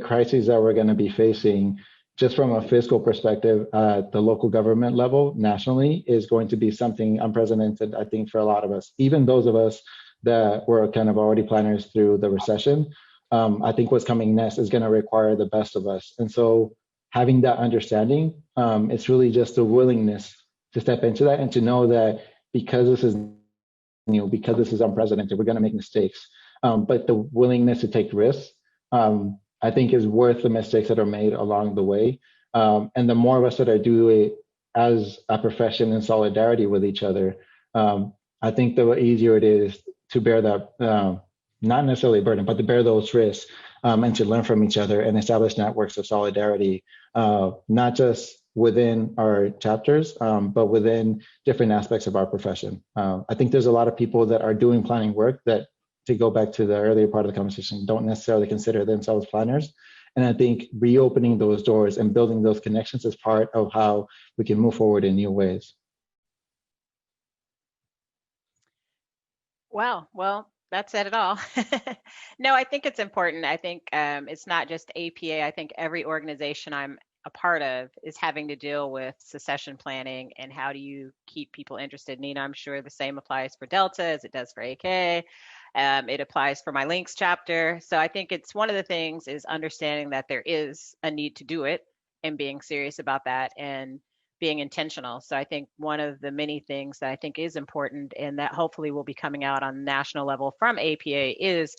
crises that we're going to be facing, just from a fiscal perspective, at the local government level, nationally, is going to be something unprecedented, I think, for a lot of us, even those of us that were kind of already planners through the recession. I think what's coming next is going to require the best of us. And so having that understanding, it's really just a willingness to step into that, and to know that because this is new, because this is unprecedented, we're going to make mistakes. But the willingness to take risks, I think, is worth the mistakes that are made along the way. And the more of us that are doing it as a profession in solidarity with each other, I think the easier it is to bear that, not necessarily a burden, but to bear those risks, and to learn from each other and establish networks of solidarity, not just within our chapters, but within different aspects of our profession. I think there's a lot of people that are doing planning work that, to go back to the earlier part of the conversation, don't necessarily consider themselves planners. And I think reopening those doors and building those connections is part of how we can move forward in new ways. Wow, well, that said it all. No, I think it's important. I think it's not just APA. I think every organization I'm a part of is having to deal with succession planning, and how do you keep people interested. Nina, I'm sure the same applies for Delta as it does for AK. It applies for my Links chapter. So I think it's one of the things is understanding that there is a need to do it, and being serious about that, and being intentional. So I think one of the many things that I think is important, and that hopefully will be coming out on national level from APA, is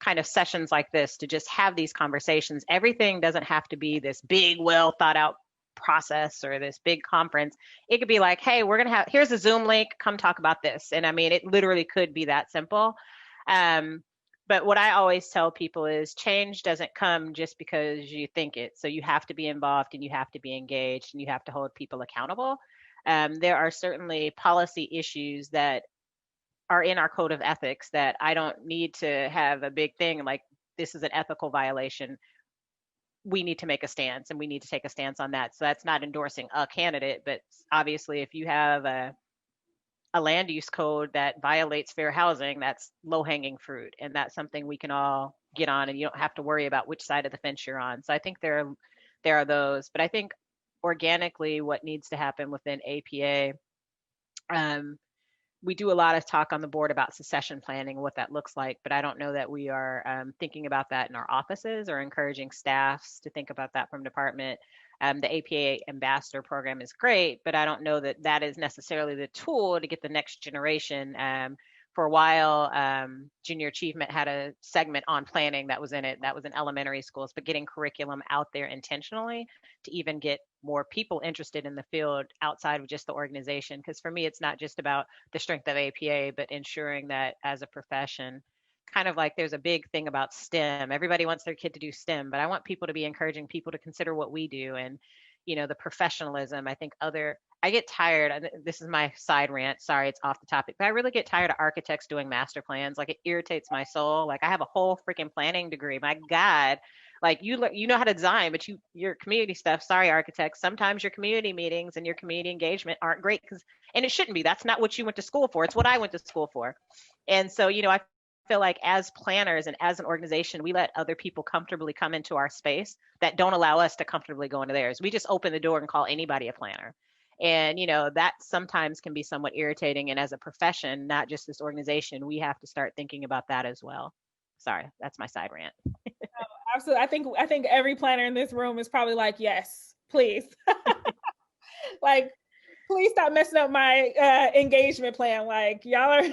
kind of sessions like this, to just have these conversations. Everything doesn't have to be this big, well thought out process or this big conference. It could be like, hey, we're going to have, here's a Zoom link, come talk about this. And I mean, it literally could be that simple. But what I always tell people is change doesn't come just because you think it. So you have to be involved, and you have to be engaged, and you have to hold people accountable. There are certainly policy issues that are in our code of ethics that I don't need to have a big thing like, this is an ethical violation. We need to make a stance, and we need to take a stance on that. So that's not endorsing a candidate, but obviously if you have a land use code that violates fair housing, that's low-hanging fruit, and that's something we can all get on, and you don't have to worry about which side of the fence you're on. So I think there are those, but I think organically what needs to happen within APA, we do a lot of talk on the board about succession planning, what that looks like, but I don't know that we are thinking about that in our offices, or encouraging staffs to think about that from department. The APA ambassador program is great, but I don't know that that is necessarily the tool to get the next generation. For a while, Junior Achievement had a segment on planning that was in it, that was in elementary schools, but getting curriculum out there intentionally to even get more people interested in the field outside of just the organization. Because for me, it's not just about the strength of APA, but ensuring that as a profession, kind of like there's a big thing about STEM. Everybody wants their kid to do STEM, but I want people to be encouraging people to consider what we do, and, you know, the professionalism. I think I get tired, and this is my side rant, sorry, it's off the topic, but I really get tired of architects doing master plans. Like, it irritates my soul. Like, I have a whole freaking planning degree. My God, like, you know how to design, but your community stuff, sorry, architects, sometimes your community meetings and your community engagement aren't great, and it shouldn't be. That's not what you went to school for. It's what I went to school for. And so, you know, I feel like as planners and as an organization, we let other people comfortably come into our space that don't allow us to comfortably go into theirs. We just open the door and call anybody a planner. And, you know, that sometimes can be somewhat irritating. And as a profession, not just this organization, we have to start thinking about that as well. Sorry, that's my side rant. Absolutely. I think every planner in this room is probably like, yes, please. Like, please stop messing up my engagement plan. Like, y'all are,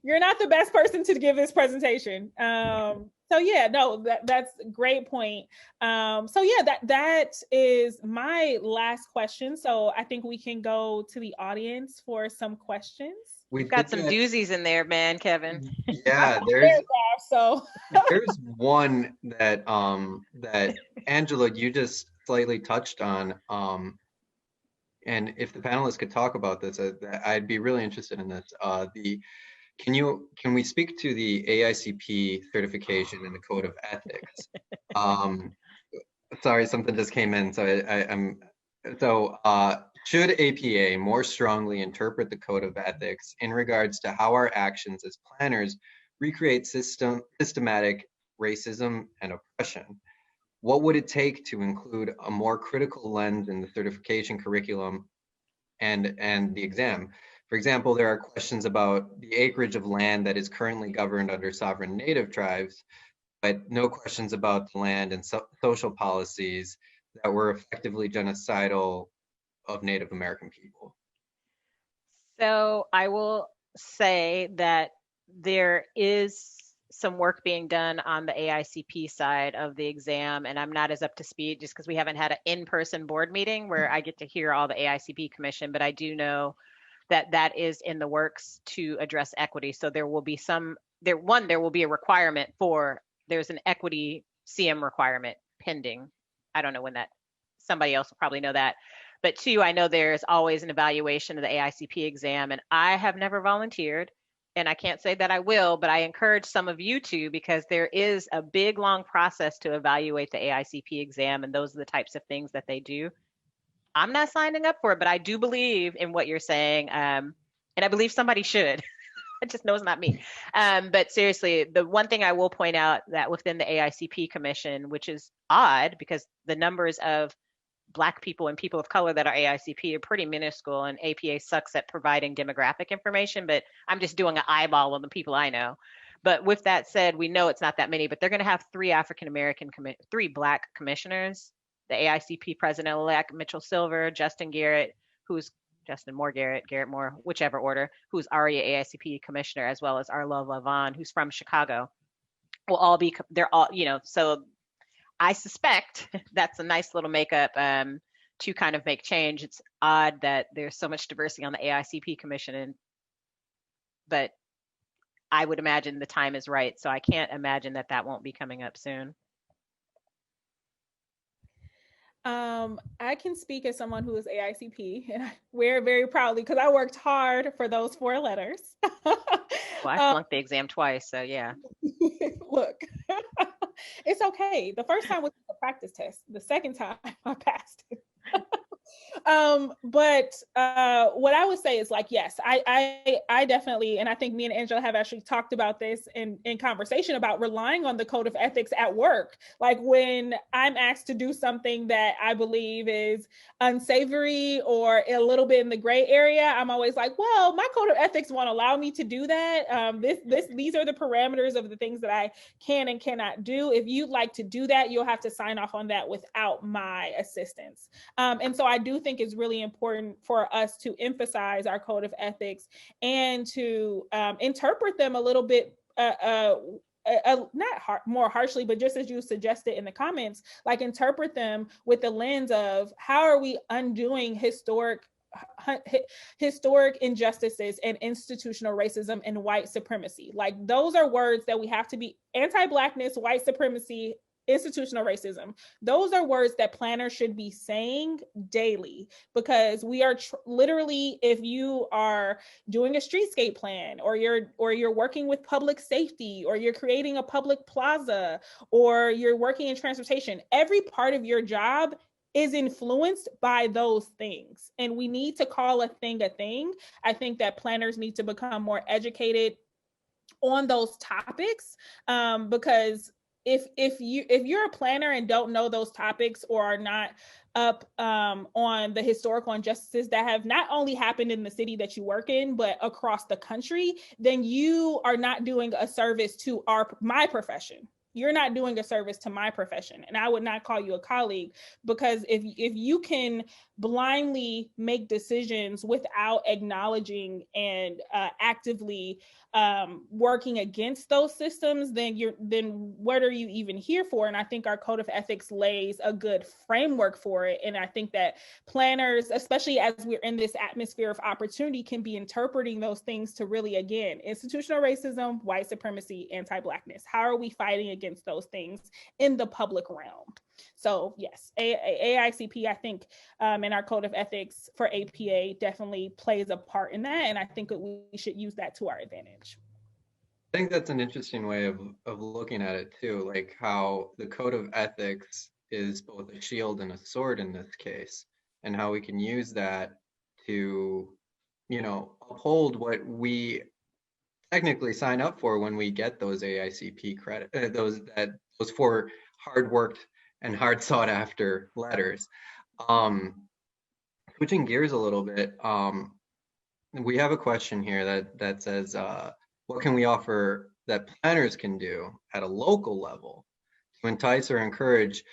you're not the best person to give this presentation. So yeah, no, that's a great point. So yeah, that is my last question. So I think we can go to the audience for some questions. We've got some doozies in there, man, Kevin. Yeah, there's one that that Angela, you just slightly touched on. And if the panelists could talk about this, I'd be really interested in this. Can we speak to the AICP certification and the code of ethics? Sorry, something just came in, so should APA more strongly interpret the code of ethics in regards to how our actions as planners recreate systematic racism and oppression? What would it take to include a more critical lens in the certification curriculum and the exam? For example, there are questions about the acreage of land that is currently governed under sovereign native tribes, but no questions about the land and social policies that were effectively genocidal of Native American people. So I will say that there is some work being done on the AICP side of the exam, and I'm not as up to speed just because we haven't had an in-person board meeting where I get to hear all the AICP commission, but I do know that that is in the works to address equity. So there will be there will be a requirement there's an equity CM requirement pending. I don't know when somebody else will probably know that. But two, I know there's always an evaluation of the AICP exam, and I have never volunteered, and I can't say that I will, but I encourage some of you to, because there is a big, long process to evaluate the AICP exam, and those are the types of things that they do. I'm not signing up for it, but I do believe in what you're saying, and I believe somebody should. I just know it's not me. But seriously, the one thing I will point out that within the AICP commission, which is odd because the numbers of Black people and people of color that are AICP are pretty minuscule, and APA sucks at providing demographic information, but I'm just doing an eyeball on the people I know. But with that said, we know it's not that many, but they're going to have three Black commissioners, the AICP president-elect Mitchell Silver, Justin Moore Garrett, Garrett Moore, whichever order, who's already an AICP commissioner, as well as Arlo Lavon, who's from Chicago. They're all, so I suspect that's a nice little makeup to kind of make change. It's odd that there's so much diversity on the AICP commission, but I would imagine the time is right. So I can't imagine that won't be coming up soon. I can speak as someone who is AICP, and I wear it very proudly because I worked hard for those 4 letters. Well, I flunked the exam twice, so yeah. Look, it's okay. The first time was a practice test. The second time I passed it. But what I would say is, like, yes, I definitely, and I think me and Angela have actually talked about this in conversation about relying on the code of ethics at work. Like, when I'm asked to do something that I believe is unsavory or a little bit in the gray area, I'm always like, well, my code of ethics won't allow me to do that. These are the parameters of the things that I can and cannot do. If you'd like to do that, you'll have to sign off on that without my assistance. And so I do think it's really important for us to emphasize our code of ethics and to interpret them a little bit, more harshly, but just as you suggested in the comments, like, interpret them with the lens of how are we undoing historic injustices and institutional racism and white supremacy. Like, those are words that we have to be anti-Blackness, white supremacy, institutional racism. Those are words that planners should be saying daily, because we are literally, if you are doing a streetscape plan, or you're working with public safety, or you're creating a public plaza, or you're working in transportation, every part of your job is influenced by those things. And we need to call a thing a thing. I think that planners need to become more educated on those topics, because if you're a planner and don't know those topics, or are not up on the historical injustices that have not only happened in the city that you work in, but across the country, then you are not doing a service to my profession. you're not doing a service to my profession, and I would not call you a colleague, because if you can blindly make decisions without acknowledging and actively working against those systems, then what are you even here for? And I think our code of ethics lays a good framework for it. And I think that planners, especially as we're in this atmosphere of opportunity, can be interpreting those things to really, again, institutional racism, white supremacy, anti-Blackness. How are we fighting against those things in the public realm? So yes, AICP, I think, and our code of ethics for APA definitely plays a part in that. And I think that we should use that to our advantage. I think that's an interesting way of looking at it too, like how the code of ethics is both a shield and a sword in this case, and how we can use that to, you know, uphold what we technically sign up for when we get those AICP credit, those four hard worked and hard sought after letters. Switching gears a little bit, we have a question here that says, what can we offer that planners can do at a local level to entice or encourage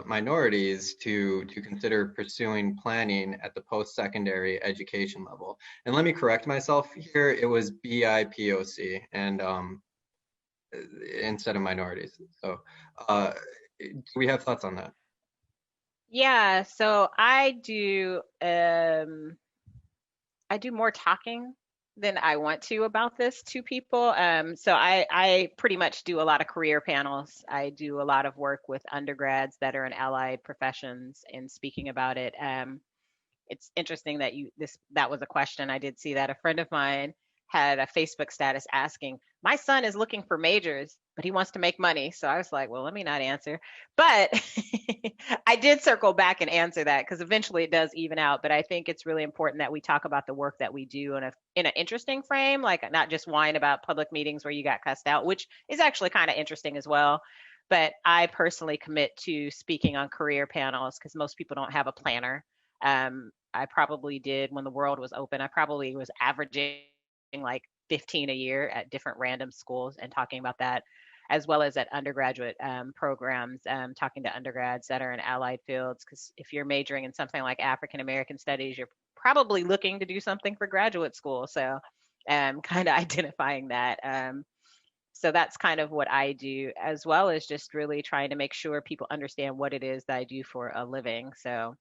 minorities to consider pursuing planning at the post-secondary education level? And let me correct myself here, it was BIPOC and instead of minorities. So do we have thoughts on that? Yeah, so I do more talking than I want to about this to people. So I pretty much do a lot of career panels. I do a lot of work with undergrads that are in allied professions and speaking about it. It's interesting that that was a question. I did see that a friend of mine had a Facebook status asking, my son is looking for majors, but he wants to make money. So I was like, well, let me not answer. But I did circle back and answer that, because eventually it does even out. But I think it's really important that we talk about the work that we do in an interesting frame, like not just whine about public meetings where you got cussed out, which is actually kind of interesting as well. But I personally commit to speaking on career panels because most people don't have a planner. I probably did when the world was open. I probably was averaging like 15 a year at different random schools and talking about that, as well as at undergraduate programs, talking to undergrads that are in allied fields. Because if you're majoring in something like African American studies, you're probably looking to do something for graduate school. So kind of identifying that. So that's kind of what I do, as well as just really trying to make sure people understand what it is that I do for a living. So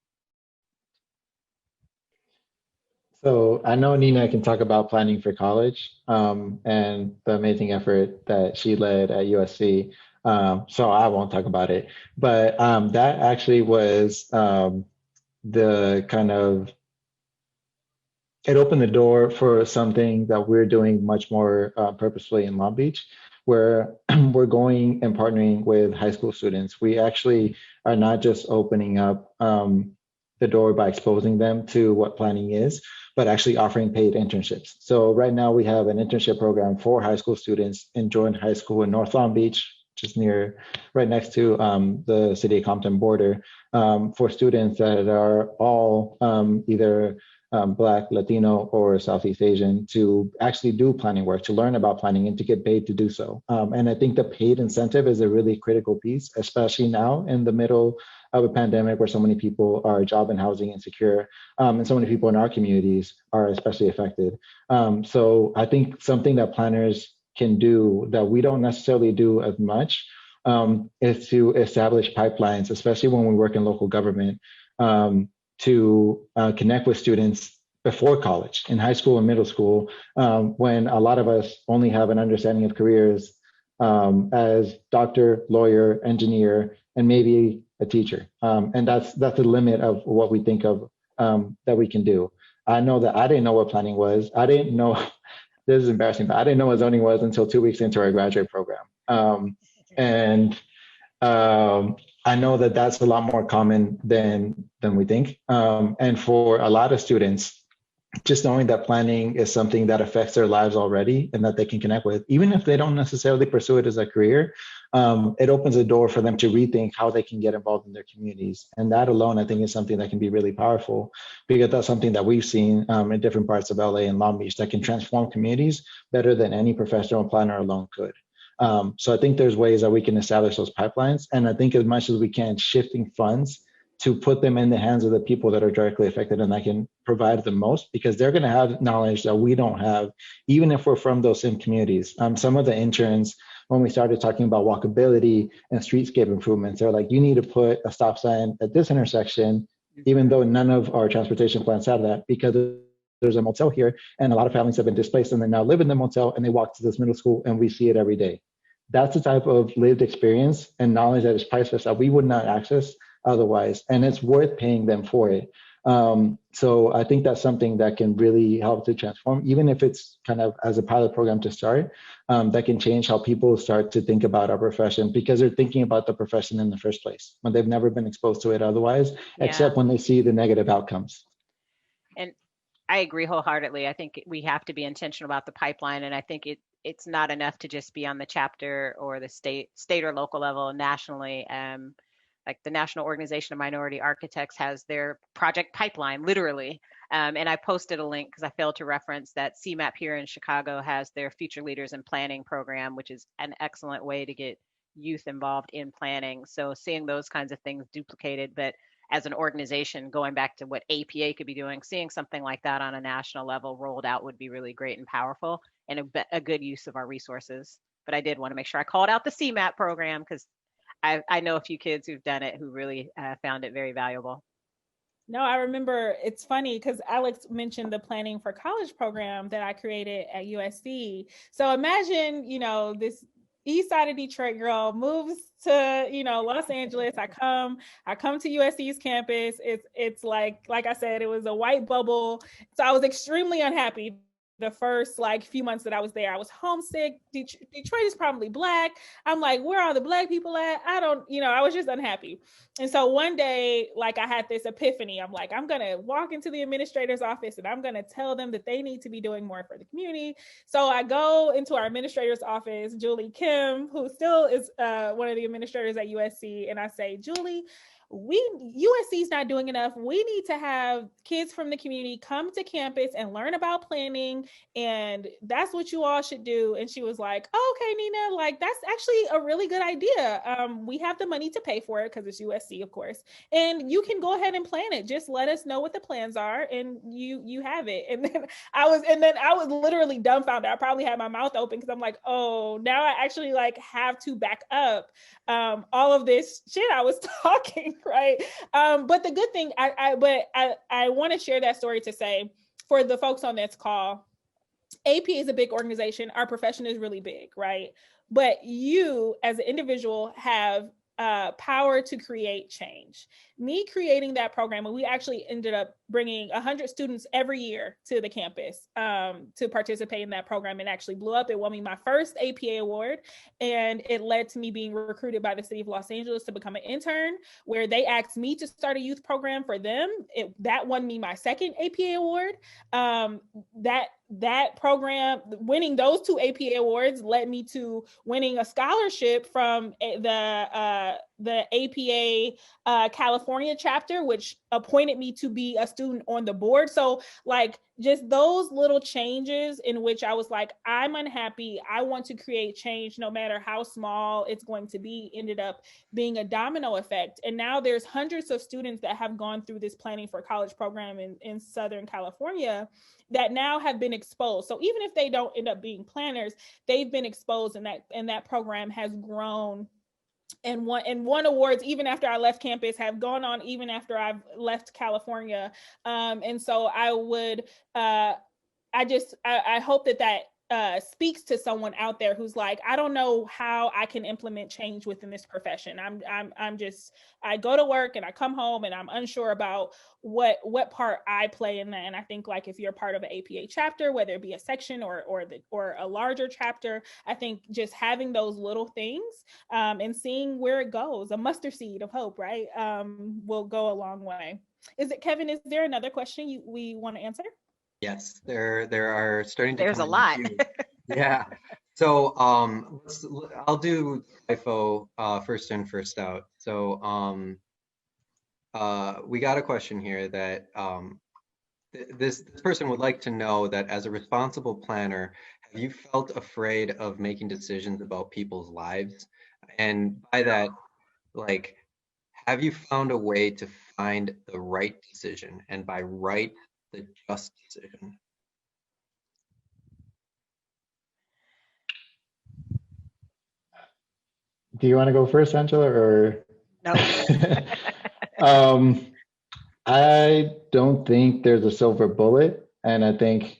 I know Nina can talk about planning for college and the amazing effort that she led at USC. So I won't talk about it, but that actually was the kind of, it opened the door for something that we're doing much more purposefully in Long Beach, where we're going and partnering with high school students. We actually are not just opening up the door by exposing them to what planning is, but actually offering paid internships. So right now we have an internship program for high school students in Jordan High School in North Long Beach, just right next to the city of Compton border, for students that are all either Black, Latino, or Southeast Asian, to actually do planning work, to learn about planning and to get paid to do so. And I think the paid incentive is a really critical piece, especially now in the middle of a pandemic where so many people are job and housing insecure, and so many people in our communities are especially affected. So I think something that planners can do that we don't necessarily do as much is to establish pipelines, especially when we work in local government, to connect with students before college, in high school and middle school, when a lot of us only have an understanding of careers as doctor, lawyer, engineer, and maybe a teacher. And that's the limit of what we think of that we can do. I know that I didn't know what planning was. I didn't know, this is embarrassing, but I didn't know what zoning was until 2 weeks into our graduate program. I know that that's a lot more common than we think. And for a lot of students, just knowing that planning is something that affects their lives already and that they can connect with, even if they don't necessarily pursue it as a career, it opens a door for them to rethink how they can get involved in their communities. And that alone, I think, is something that can be really powerful, because that's something that we've seen in different parts of LA and Long Beach that can transform communities better than any professional planner alone could. So I think there's ways that we can establish those pipelines. And I think as much as we can, shifting funds to put them in the hands of the people that are directly affected and that can provide the most, because they're going to have knowledge that we don't have, even if we're from those same communities. Some of the interns, when we started talking about walkability and streetscape improvements, they're like, you need to put a stop sign at this intersection, even though none of our transportation plans have that, because there's a motel here and a lot of families have been displaced and they now live in the motel and they walk to this middle school and we see it every day. That's the type of lived experience and knowledge that is priceless that we would not access otherwise, and it's worth paying them for it. So I think that's something that can really help to transform, even if it's kind of as a pilot program to start, that can change how people start to think about our profession, because they're thinking about the profession in the first place when they've never been exposed to it otherwise, except when they see the negative outcomes. And I agree wholeheartedly. I think we have to be intentional about the pipeline, and I think it's not enough to just be on the chapter or the state or local level. Nationally, like the National Organization of Minority Architects has their project pipeline, literally. And I posted a link because I failed to reference that CMAP here in Chicago has their Future Leaders in Planning program, which is an excellent way to get youth involved in planning. So seeing those kinds of things duplicated, but as an organization, going back to what APA could be doing, seeing something like that on a national level rolled out would be really great and powerful, and a good use of our resources. But I did want to make sure I called out the CMAP program, because I know a few kids who've done it who really found it very valuable. No, I remember, it's funny because Alex mentioned the Planning for College program that I created at USC. So imagine, this east side of Detroit girl moves to, Los Angeles. I come to USC's campus. It's like I said, it was a white bubble. So I was extremely unhappy the first few months that I was there. I was homesick. Detroit is probably Black. I'm like, where are the Black people at? I was just unhappy. And so one day, I had this epiphany. I'm like, I'm going to walk into the administrator's office and I'm going to tell them that they need to be doing more for the community. So I go into our administrator's office, Julie Kim, who still is one of the administrators at USC. And I say, Julie, USC is not doing enough. We need to have kids from the community come to campus and learn about planning, and that's what you all should do. And she was like, oh, okay, Nina, that's actually a really good idea. We have the money to pay for it because it's USC, of course, and you can go ahead and plan it. Just let us know what the plans are and you have it. And then I was literally dumbfounded. I probably had my mouth open because I'm like, oh, now I actually have to back up all of this shit I was talking, right? But the good thing, I want to share that story to say, for the folks on this call, AP is a big organization. Our profession is really big, right? But you as an individual have power to create change. Me creating that program, and we actually ended up bringing 100 students every year to the campus to participate in that program, and actually blew up. It won me my first APA award, and it led to me being recruited by the city of Los Angeles to become an intern, where they asked me to start a youth program for them. That won me my second APA award. That program, winning those two APA awards, led me to winning a scholarship from the APA California chapter, which appointed me to be a student on the board. So just those little changes in which I was like, I'm unhappy, I want to create change no matter how small it's going to be, ended up being a domino effect. And now there's hundreds of students that have gone through this Planning for College program in Southern California that now have been exposed. So even if they don't end up being planners, they've been exposed, and that program has grown and won awards even after I left campus, have gone on even after I've left California. And so I would, I hope that speaks to someone out there who's like, I don't know how I can implement change within this profession. I go to work and I come home and I'm unsure about what part I play in that. And I think if you're part of an APA chapter, whether it be a section or a larger chapter, I think just having those little things and seeing where it goes, a mustard seed of hope, right, will go a long way. Kevin, is there another question we want to answer? Yes, there are starting to There's come a in a lot. few. Yeah. So I'll do FIFO first in, first out. So we got a question here that this person would like to know that as a responsible planner, have you felt afraid of making decisions about people's lives? And by that, like, have you found a way to find the right decision? And by right, the just decision? Do you want to go first, Angela, or? No. I don't think there's a silver bullet, and I think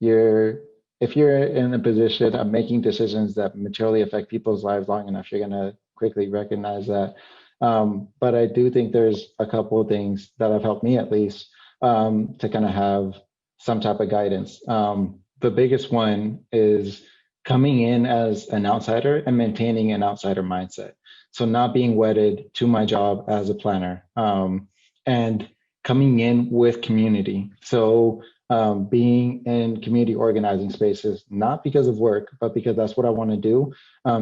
if you're in a position of making decisions that materially affect people's lives long enough, you're gonna quickly recognize that. But I do think there's a couple of things that have helped me, at least, to kind of have some type of guidance. The biggest one is coming in as an outsider and maintaining an outsider mindset. So not being wedded to my job as a planner. And coming in with community. So being in community organizing spaces, not because of work, but because that's what I want to do,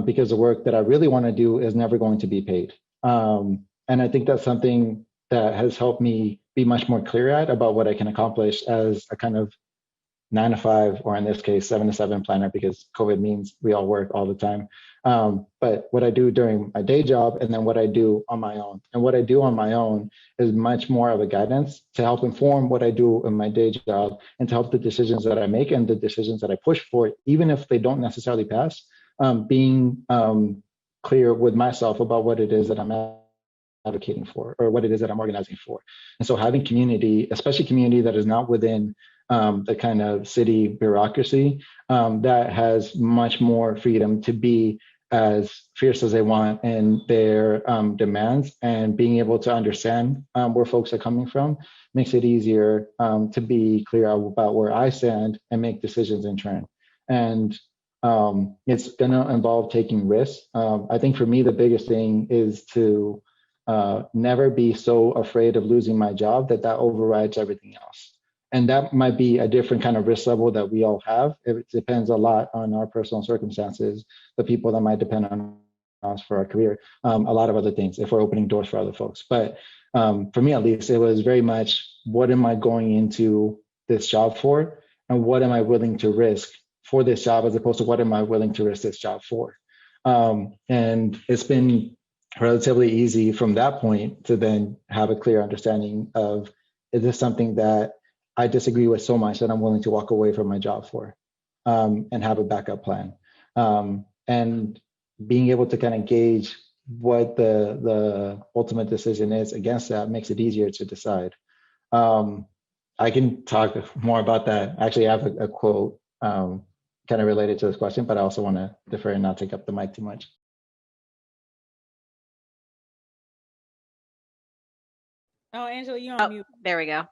because the work that I really want to do is never going to be paid. And I think that's something that has helped me be much more clear-eyed about what I can accomplish as a kind of 9 to 5, or in this case, 7 to 7 planner, because COVID means we all work all the time. But what I do during my day job, and then what I do on my own. And what I do on my own is much more of a guidance to help inform what I do in my day job, and to help the decisions that I make and the decisions that I push for, even if they don't necessarily pass, being clear with myself about what it is that I'm advocating for, or what it is that I'm organizing for. And so having community, especially community that is not within the kind of city bureaucracy, that has much more freedom to be as fierce as they want in their demands, and being able to understand where folks are coming from makes it easier to be clear about where I stand and make decisions in turn. And it's going to involve taking risks. I think for me, the biggest thing is to never be so afraid of losing my job that overrides everything else. And that might be a different kind of risk level that we all have. It depends a lot on our personal circumstances, the people that might depend on us for our career, a lot of other things, if we're opening doors for other folks. But for me, at least, it was very much, what am I going into this job for? And what am I willing to risk for this job, as opposed to what am I willing to risk this job for? And it's been relatively easy from that point to then have a clear understanding of, is this something that I disagree with so much that I'm willing to walk away from my job for, and have a backup plan, and being able to kind of gauge what the ultimate decision is against that makes it easier to decide. I can talk more about that. Actually, I have a quote kind of related to this question, but I also want to defer and not take up the mic too much. Oh, Angela, you're on mute. There we go.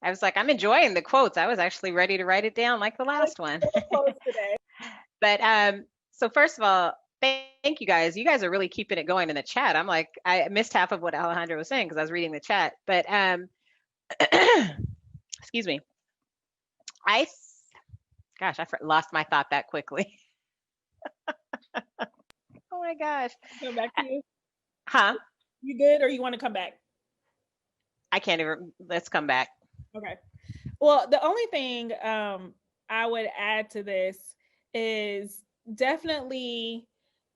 I was like, I'm enjoying the quotes. I was actually ready to write it down like the last one. But so first of all, thank you guys. You guys are really keeping it going in the chat. I'm like, I missed half of what Alejandro was saying because I was reading the chat. But excuse me. Gosh, I lost my thought that quickly. Oh my gosh. Come back to you. Huh? You good, or you want to come back? I can't even. Let's come back. Okay. Well, the only thing I would add to this is definitely,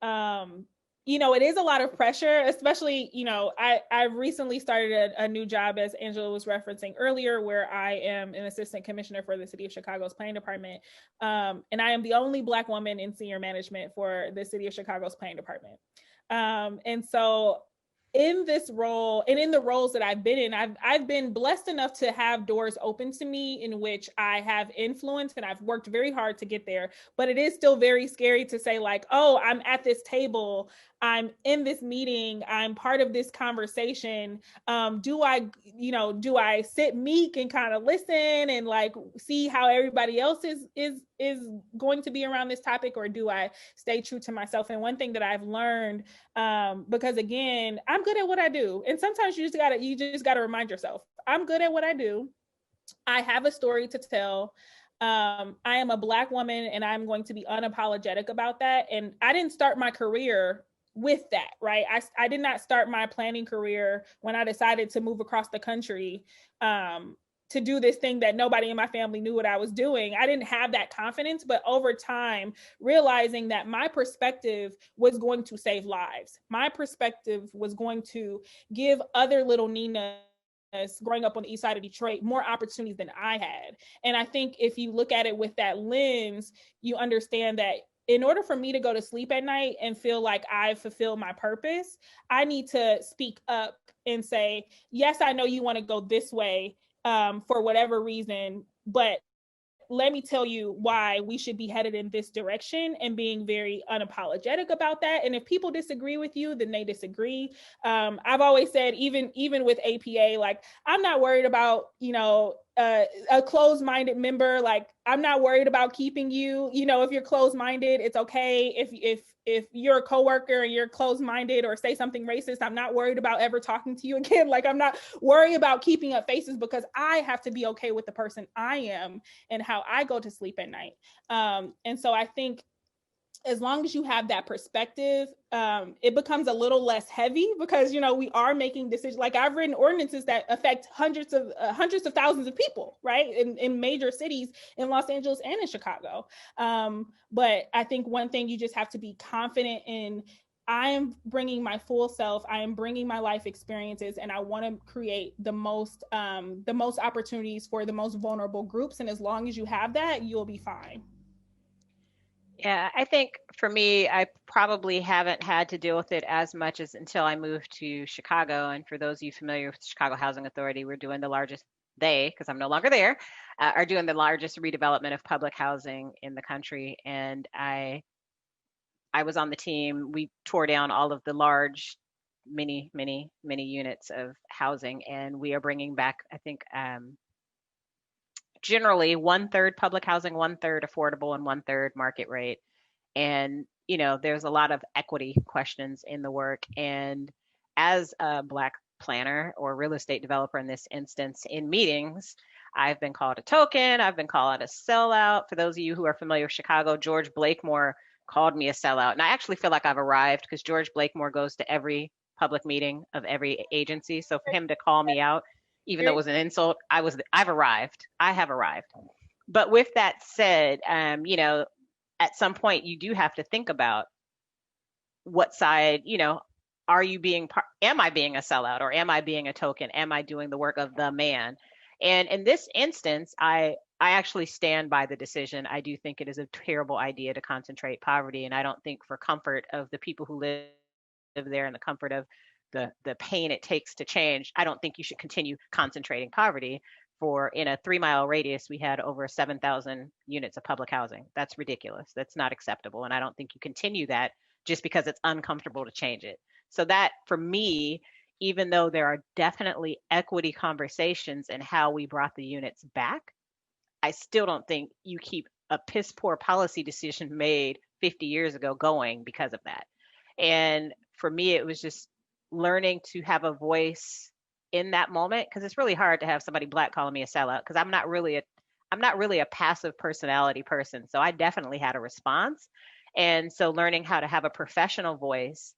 it is a lot of pressure, especially, I recently started a new job, as Angela was referencing earlier, where I am an assistant commissioner for the City of Chicago's planning department. And I am the only Black woman in senior management for the City of Chicago's planning department. And so in this role, and in the roles that I've been in, I've been blessed enough to have doors open to me in which I have influence, and I've worked very hard to get there. But it is still very scary to say, like, oh, I'm at this table, I'm in this meeting, I'm part of this conversation. Do I sit meek and kind of listen and like see how everybody else is going to be around this topic, or do I stay true to myself? And one thing that I've learned, because again, I'm good at what I do, and sometimes you just gotta remind yourself, I'm good at what I do. I have a story to tell. I am a Black woman, and I'm going to be unapologetic about that. And I didn't start my career with that, right? I did not start my planning career when I decided to move across the country to do this thing that nobody in my family knew what I was doing. I didn't have that confidence, but over time, realizing that my perspective was going to save lives. My perspective was going to give other little Ninas growing up on the east side of Detroit more opportunities than I had. And I think if you look at it with that lens, you understand that in order for me to go to sleep at night and feel like I've fulfilled my purpose, I need to speak up and say, yes, I know you want to go this way for whatever reason, but let me tell you why we should be headed in this direction, and being very unapologetic about that. And if people disagree with you, then they disagree. I've always said, even with APA, like, I'm not worried about, a closed-minded member. Like, I'm not worried about keeping you, if you're closed-minded, it's okay. If you're a coworker and you're closed-minded or say something racist, I'm not worried about ever talking to you again. Like, I'm not worried about keeping up faces, because I have to be okay with the person I am and how I go to sleep at night. And so I think as long as you have that perspective, it becomes a little less heavy, because, we are making decisions. Like, I've written ordinances that affect hundreds of thousands of people, right? In major cities in Los Angeles and in Chicago. But I think one thing you just have to be confident in: I am bringing my full self. I am bringing my life experiences, and I want to create the most opportunities for the most vulnerable groups. And as long as you have that, you'll be fine. Yeah, I think for me, I probably haven't had to deal with it as much as until I moved to Chicago. And for those of you familiar with the Chicago Housing Authority, we're doing the largest, because I'm no longer there, are doing the largest redevelopment of public housing in the country. And I was on the team. We tore down all of the large, many units of housing, and we are bringing back, I think, generally 1/3 public housing, 1/3 affordable, and 1/3 market rate. And, there's a lot of equity questions in the work. And as a Black planner or real estate developer in this instance, in meetings, I've been called a token. I've been called a sellout. For those of you who are familiar with Chicago, George Blakemore called me a sellout. And I actually feel like I've arrived, because George Blakemore goes to every public meeting of every agency. So for him to call me out, even though it was an insult, I've arrived. I have arrived. But with that said, at some point you do have to think about what side, are you am I being a sellout, or am I being a token? Am I doing the work of the man? And in this instance, I actually stand by the decision. I do think it is a terrible idea to concentrate poverty. And I don't think, for comfort of the people who live there and the comfort of the pain it takes to change, I don't think you should continue concentrating poverty. In a 3-mile radius, we had over 7,000 units of public housing. That's ridiculous. That's not acceptable. And I don't think you continue that just because it's uncomfortable to change it. So that, for me, even though there are definitely equity conversations in how we brought the units back, I still don't think you keep a piss poor policy decision made 50 years ago going because of that. And for me, it was just learning to have a voice in that moment, because it's really hard to have somebody Black calling me a sellout, because I'm not really a passive personality person. So I definitely had a response. And so learning how to have a professional voice.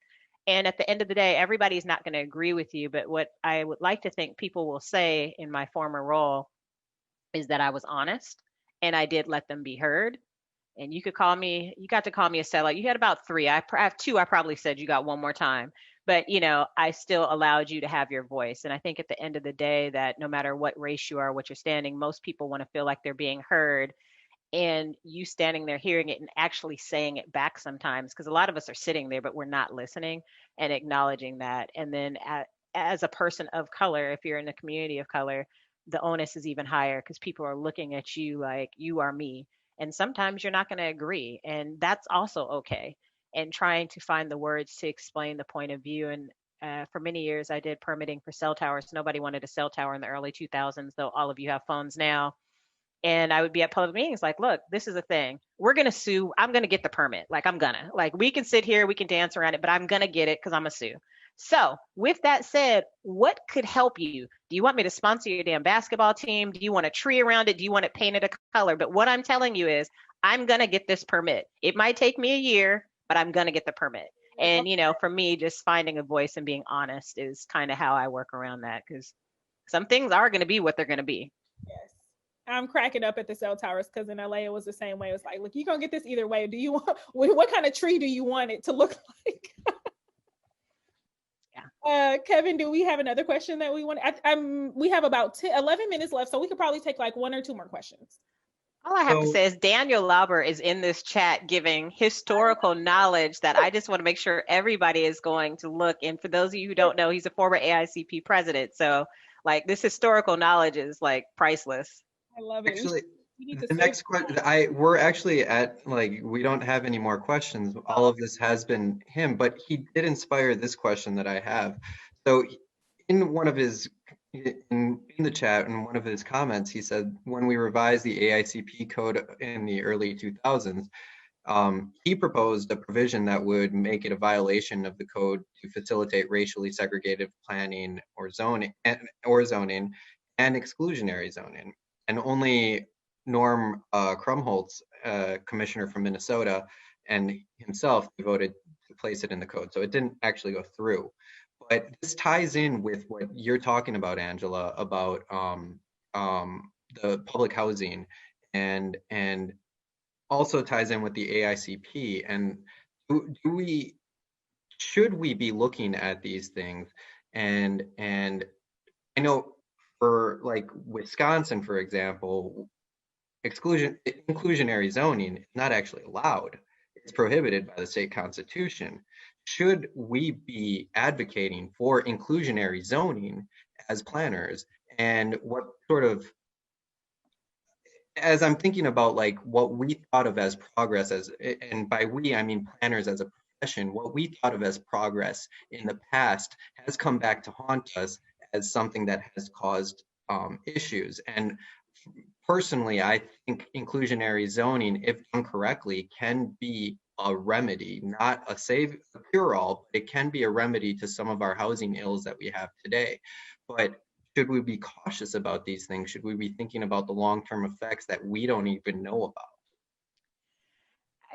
And at the end of the day, everybody's not going to agree with you. But what I would like to think people will say in my former role is that I was honest and I did let them be heard. And you got to call me a sellout. You had about 3. I have 2. I probably said you got one more time. But, I still allowed you to have your voice. And I think at the end of the day, that no matter what race you are, what you're standing, most people want to feel like they're being heard. And you standing there hearing it and actually saying it back sometimes, because a lot of us are sitting there, but we're not listening and acknowledging that. And then as a person of color, if you're in a community of color, the onus is even higher, because people are looking at you like you are me. And sometimes you're not going to agree. And that's also okay. And trying to find the words to explain the point of view. And for many years, I did permitting for cell towers. Nobody wanted a cell tower in the early 2000s, though all of you have phones now. And I would be at public meetings like, look, this is a thing. We're going to sue. I'm going to get the permit. Like, we can sit here, we can dance around it, but I'm going to get it because I'm going to sue. So with that said, what could help you? Do you want me to sponsor your damn basketball team? Do you want a tree around it? Do you want it painted a color? But what I'm telling you is I'm going to get this permit. It might take me a year, but I'm going to get the permit. And, you know, for me, just finding a voice and being honest is kind of how I work around that, because some things are going to be what they're going to be. Yes. I'm cracking up at the cell towers because in LA it was the same way. It was like, look, you're going to get this either way. Do you want, what kind of tree do you want it to look like? Kevin, do we have another question that we want? We have about 11 minutes left, so we could probably take like 1 or 2 more questions. All I have to say is Daniel Lauber is in this chat giving historical knowledge that I just want to make sure everybody is going to look. And for those of you who don't know, he's a former AICP president. So like this historical knowledge is like priceless. I love it. Actually, the next question, we're actually at, like, we don't have any more questions. All of this has been him, but he did inspire this question that I have. So in one of his, in the chat, in one of his comments, he said, when we revised the AICP code in the early 2000s, he proposed a provision that would make it a violation of the code to facilitate racially segregated planning or zoning and exclusionary zoning. And only Norm Krumholtz, commissioner from Minnesota, and himself voted to place it in the code. So it didn't actually go through. But this ties in with what you're talking about, Angela, about the public housing, and also ties in with the AICP. And should we be looking at these things? And I know for like Wisconsin, for example, inclusionary zoning is not actually allowed. It's prohibited by the state constitution. Should we be advocating for inclusionary zoning as planners? And what sort of, as I'm thinking about like what we thought of as progress, and by we I mean planners as a profession, what we thought of as progress in the past has come back to haunt us as something that has caused issues. And personally, I think inclusionary zoning, if done correctly, can be a remedy, not a cure-all, but it can be a remedy to some of our housing ills that we have today. But should we be cautious about these things? Should we be thinking about the long-term effects that we don't even know about?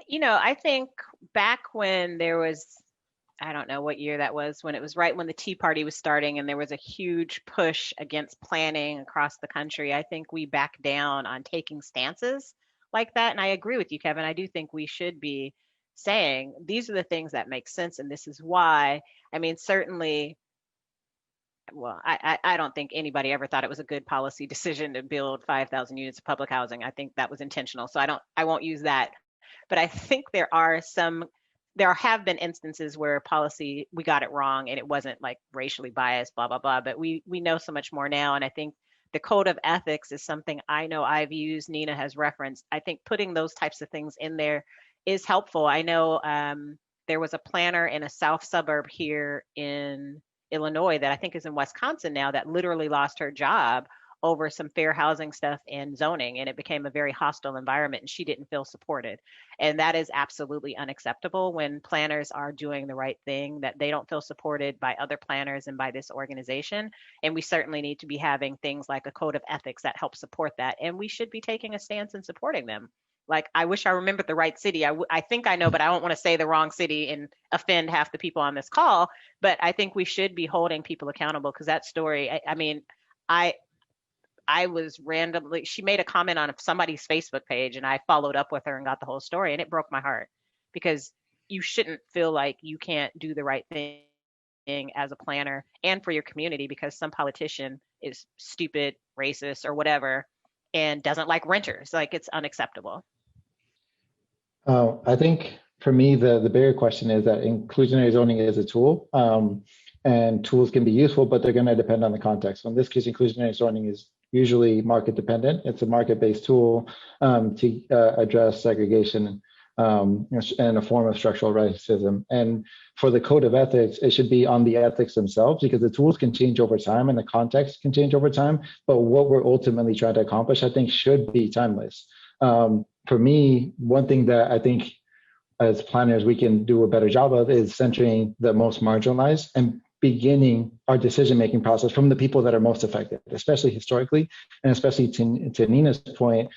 You know, I think back when there was, I don't know what year that was, when it was right when the Tea Party was starting and there was a huge push against planning across the country, I think we backed down on taking stances like that. And I agree with you, Kevin. I do think we should be saying these are the things that make sense and this is why. I mean, certainly, well, I don't think anybody ever thought it was a good policy decision to build 5,000 units of public housing. I think that was intentional. So I won't use that. But I think there have been instances where policy, we got it wrong and it wasn't like racially biased, blah, blah, blah. But we know so much more now. And I think the code of ethics is something I know I've used, Nina has referenced. I think putting those types of things in there is helpful. I know there was a planner in a south suburb here in Illinois that I think is in Wisconsin now that literally lost her job over some fair housing stuff and zoning, and it became a very hostile environment and she didn't feel supported. And that is absolutely unacceptable when planners are doing the right thing, that they don't feel supported by other planners and by this organization. And we certainly need to be having things like a code of ethics that help support that. And we should be taking a stance and supporting them. Like, I wish I remembered the right city. I think I know, but I don't want to say the wrong city and offend half the people on this call. But I think we should be holding people accountable, because that story, I was randomly, she made a comment on somebody's Facebook page and I followed up with her and got the whole story, and it broke my heart, because you shouldn't feel like you can't do the right thing as a planner and for your community because some politician is stupid, racist, or whatever, and doesn't like renters. Like, it's unacceptable. I think for me, the bigger question is that inclusionary zoning is a tool, and tools can be useful, but they're going to depend on the context. So in this case, inclusionary zoning is usually market dependent. It's a market-based tool to address segregation and a form of structural racism. And for the code of ethics, it should be on the ethics themselves, because the tools can change over time and the context can change over time. But what we're ultimately trying to accomplish, I think, should be timeless. For me, one thing that I think as planners we can do a better job of is centering the most marginalized and beginning our decision-making process from the people that are most affected, especially historically, and especially to Nina's point,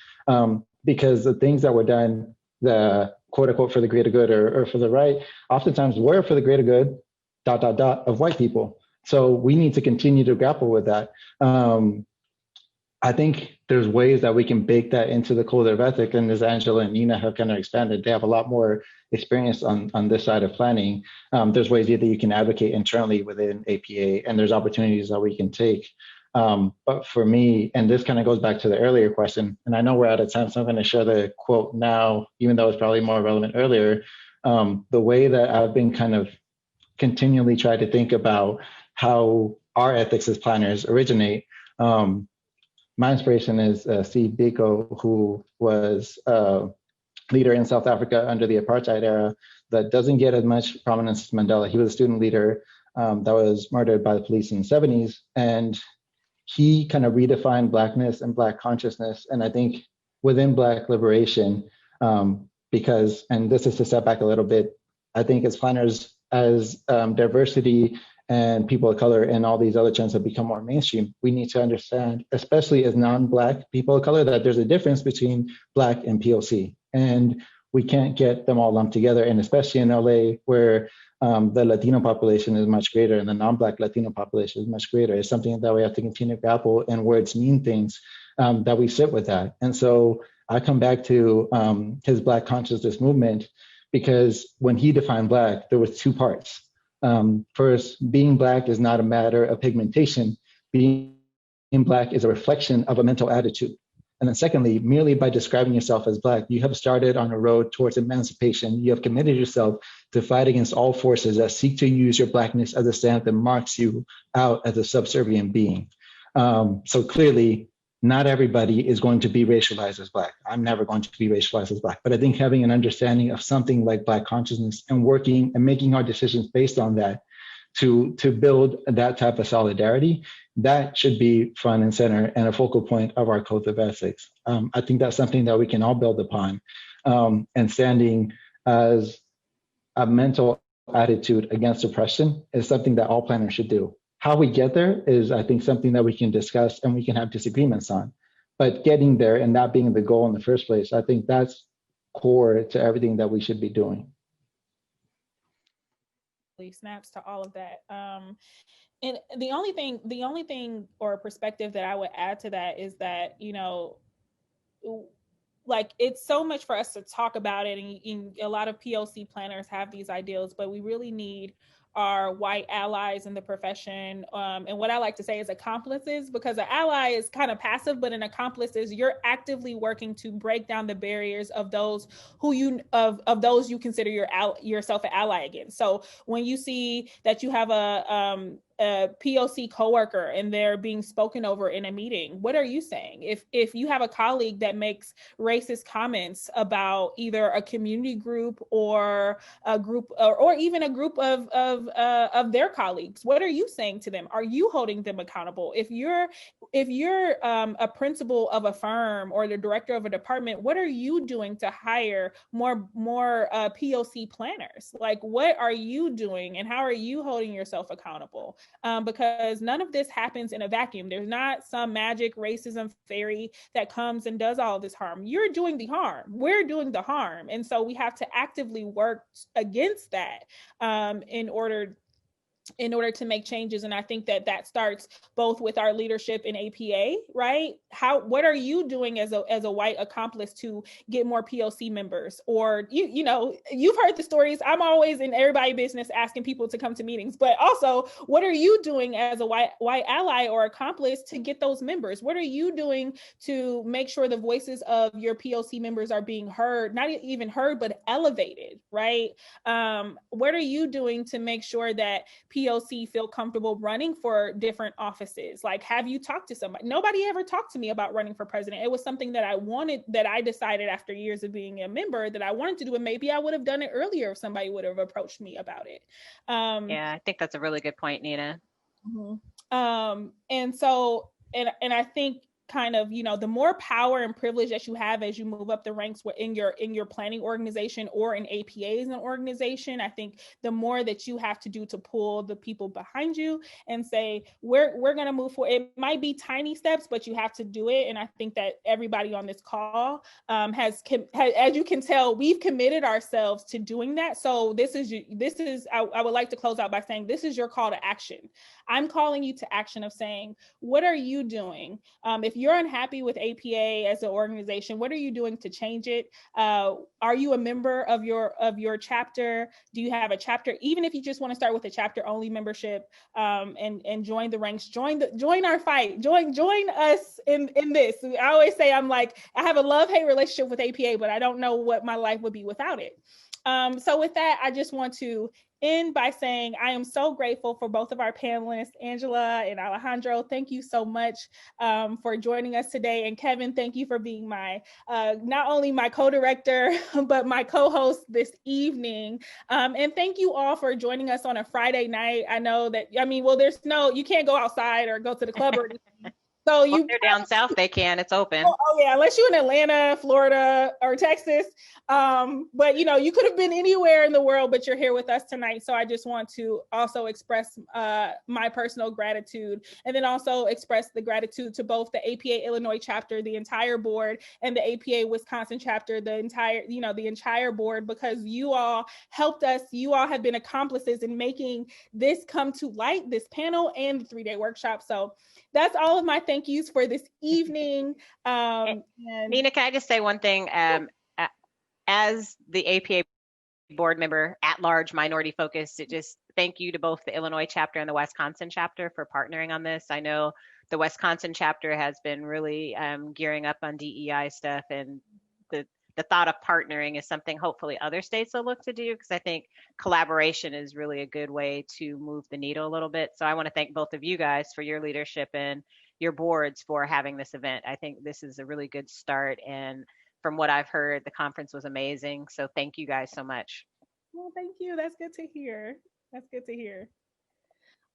because the things that were done, the quote unquote for the greater good or for the right, oftentimes were for the greater good, ... of white people. So we need to continue to grapple with that. I think there's ways that we can bake that into the code of ethics, and as Angela and Nina have kind of expanded, they have a lot more experience on this side of planning. There's ways that you can advocate internally within APA, and there's opportunities that we can take. But for me, and this kind of goes back to the earlier question, and I know we're out of time, so I'm going to share the quote now, even though it's probably more relevant earlier. The way that I've been kind of continually trying to think about how our ethics as planners originate. My inspiration is Steve Biko, who was a leader in South Africa under the apartheid era that doesn't get as much prominence as Mandela. He was a student leader that was murdered by the police in the 70s. And he kind of redefined Blackness and Black consciousness. And I think within Black liberation, because, and this is to step back a little bit, I think as planners, as diversity and people of color and all these other trends have become more mainstream, we need to understand, especially as non-Black people of color, that there's a difference between Black and POC. And we can't get them all lumped together. And especially in LA, where the Latino population is much greater and the non-Black Latino population is much greater, it's something that we have to continue to grapple, and words mean things, that we sit with that. And so I come back to his Black consciousness movement, because when he defined Black, there was two parts. First, being Black is not a matter of pigmentation. Being Black is a reflection of a mental attitude. And then secondly, merely by describing yourself as Black, you have started on a road towards emancipation. You have committed yourself to fight against all forces that seek to use your Blackness as a stamp that marks you out as a subservient being. So clearly, not everybody is going to be racialized as Black. I'm never going to be racialized as Black. But I think having an understanding of something like Black consciousness and working and making our decisions based on that to build that type of solidarity, that should be front and center and a focal point of our code of ethics. I think that's something that we can all build upon. And standing as a mental attitude against oppression is something that all planners should do. How we get there is, I think, something that we can discuss and we can have disagreements on. But getting there and that being the goal in the first place, I think that's core to everything that we should be doing. Snaps to all of that. And the only thing or perspective that I would add to that is that, you know, like, it's so much for us to talk about it, and a lot of POC planners have these ideals, but we really need our white allies in the profession, and what I like to say is accomplices, because an ally is kind of passive, but an accomplice is you're actively working to break down the barriers of those who you those you consider yourself an ally against. So when you see that you have a POC coworker and they're being spoken over in a meeting, what are you saying? If you have a colleague that makes racist comments about either a community group or a group or even a group of their colleagues, what are you saying to them? Are you holding them accountable? If you're a principal of a firm or the director of a department, what are you doing to hire more POC planners? Like, what are you doing and how are you holding yourself accountable? Because none of this happens in a vacuum. There's not some magic racism fairy that comes and does all this harm. You're doing the harm. We're doing the harm. And so we have to actively work against that in order to make changes. And I think that starts both with our leadership in APA, right? What are you doing as a white accomplice to get more POC members? Or you know, you've heard the stories. I'm always in everybody's business asking people to come to meetings, but also what are you doing as a white ally or accomplice to get those members? What are you doing to make sure the voices of your POC members are being heard, not even heard, but elevated, right? What are you doing to make sure that POC feel comfortable running for different offices? Like, have you talked to somebody? Nobody ever talked to me about running for president. It was something that I decided after years of being a member that I wanted to do, and maybe I would have done it earlier if somebody would have approached me about it. Yeah, I think that's a really good point, Nina. Mm-hmm. And so, and I think kind of, the more power and privilege that you have as you move up the ranks in your planning organization or in APA as an organization, I think the more that you have to do to pull the people behind you and say, we're going to move forward. It might be tiny steps, but you have to do it. And I think that everybody on this call has, as you can tell, we've committed ourselves to doing that. So I would like to close out by saying, this is your call to action. I'm calling you to action of saying, what are you doing? If you're unhappy with APA as an organization, what are you doing to change it? Are you a member of your chapter? Do you have a chapter? Even if you just want to start with a chapter only membership, and join the ranks, join our fight, join us in this. I always say, I have a love-hate relationship with APA, but I don't know what my life would be without it. So with that, I just want to end by saying I am so grateful for both of our panelists, Angela and Alejandro. Thank you so much for joining us today. And Kevin, thank you for being my, not only my co-director, but my co-host this evening. And thank you all for joining us on a Friday night. I know that, you can't go outside or go to the club or anything. So they're down south, they can, it's open. Oh yeah, unless you're in Atlanta, Florida, or Texas. But you could have been anywhere in the world, but you're here with us tonight. So I just want to also express my personal gratitude, and then also express the gratitude to both the APA Illinois chapter, the entire board, and the APA Wisconsin chapter, the entire board, because you all helped us. You all have been accomplices in making this come to light, this panel and the 3-day workshop. So that's all of my thank yous for this evening. Nina, can I just say one thing? As the APA board member at large, minority focused, thank you to both the Illinois chapter and the Wisconsin chapter for partnering on this. I know the Wisconsin chapter has been really gearing up on DEI stuff, and the thought of partnering is something hopefully other states will look to do, because I think collaboration is really a good way to move the needle a little bit. So I want to thank both of you guys for your leadership and your boards for having this event. I think this is a really good start. And from what I've heard, the conference was amazing. So thank you guys so much. Well, thank you. That's good to hear.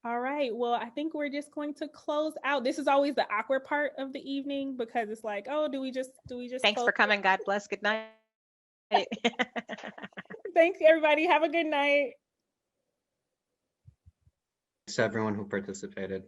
All right. Well, I think we're just going to close out. This is always the awkward part of the evening, because it's like, oh, do we just Thanks for coming. God bless. Good night. Thanks, everybody. Have a good night. Thanks to everyone who participated.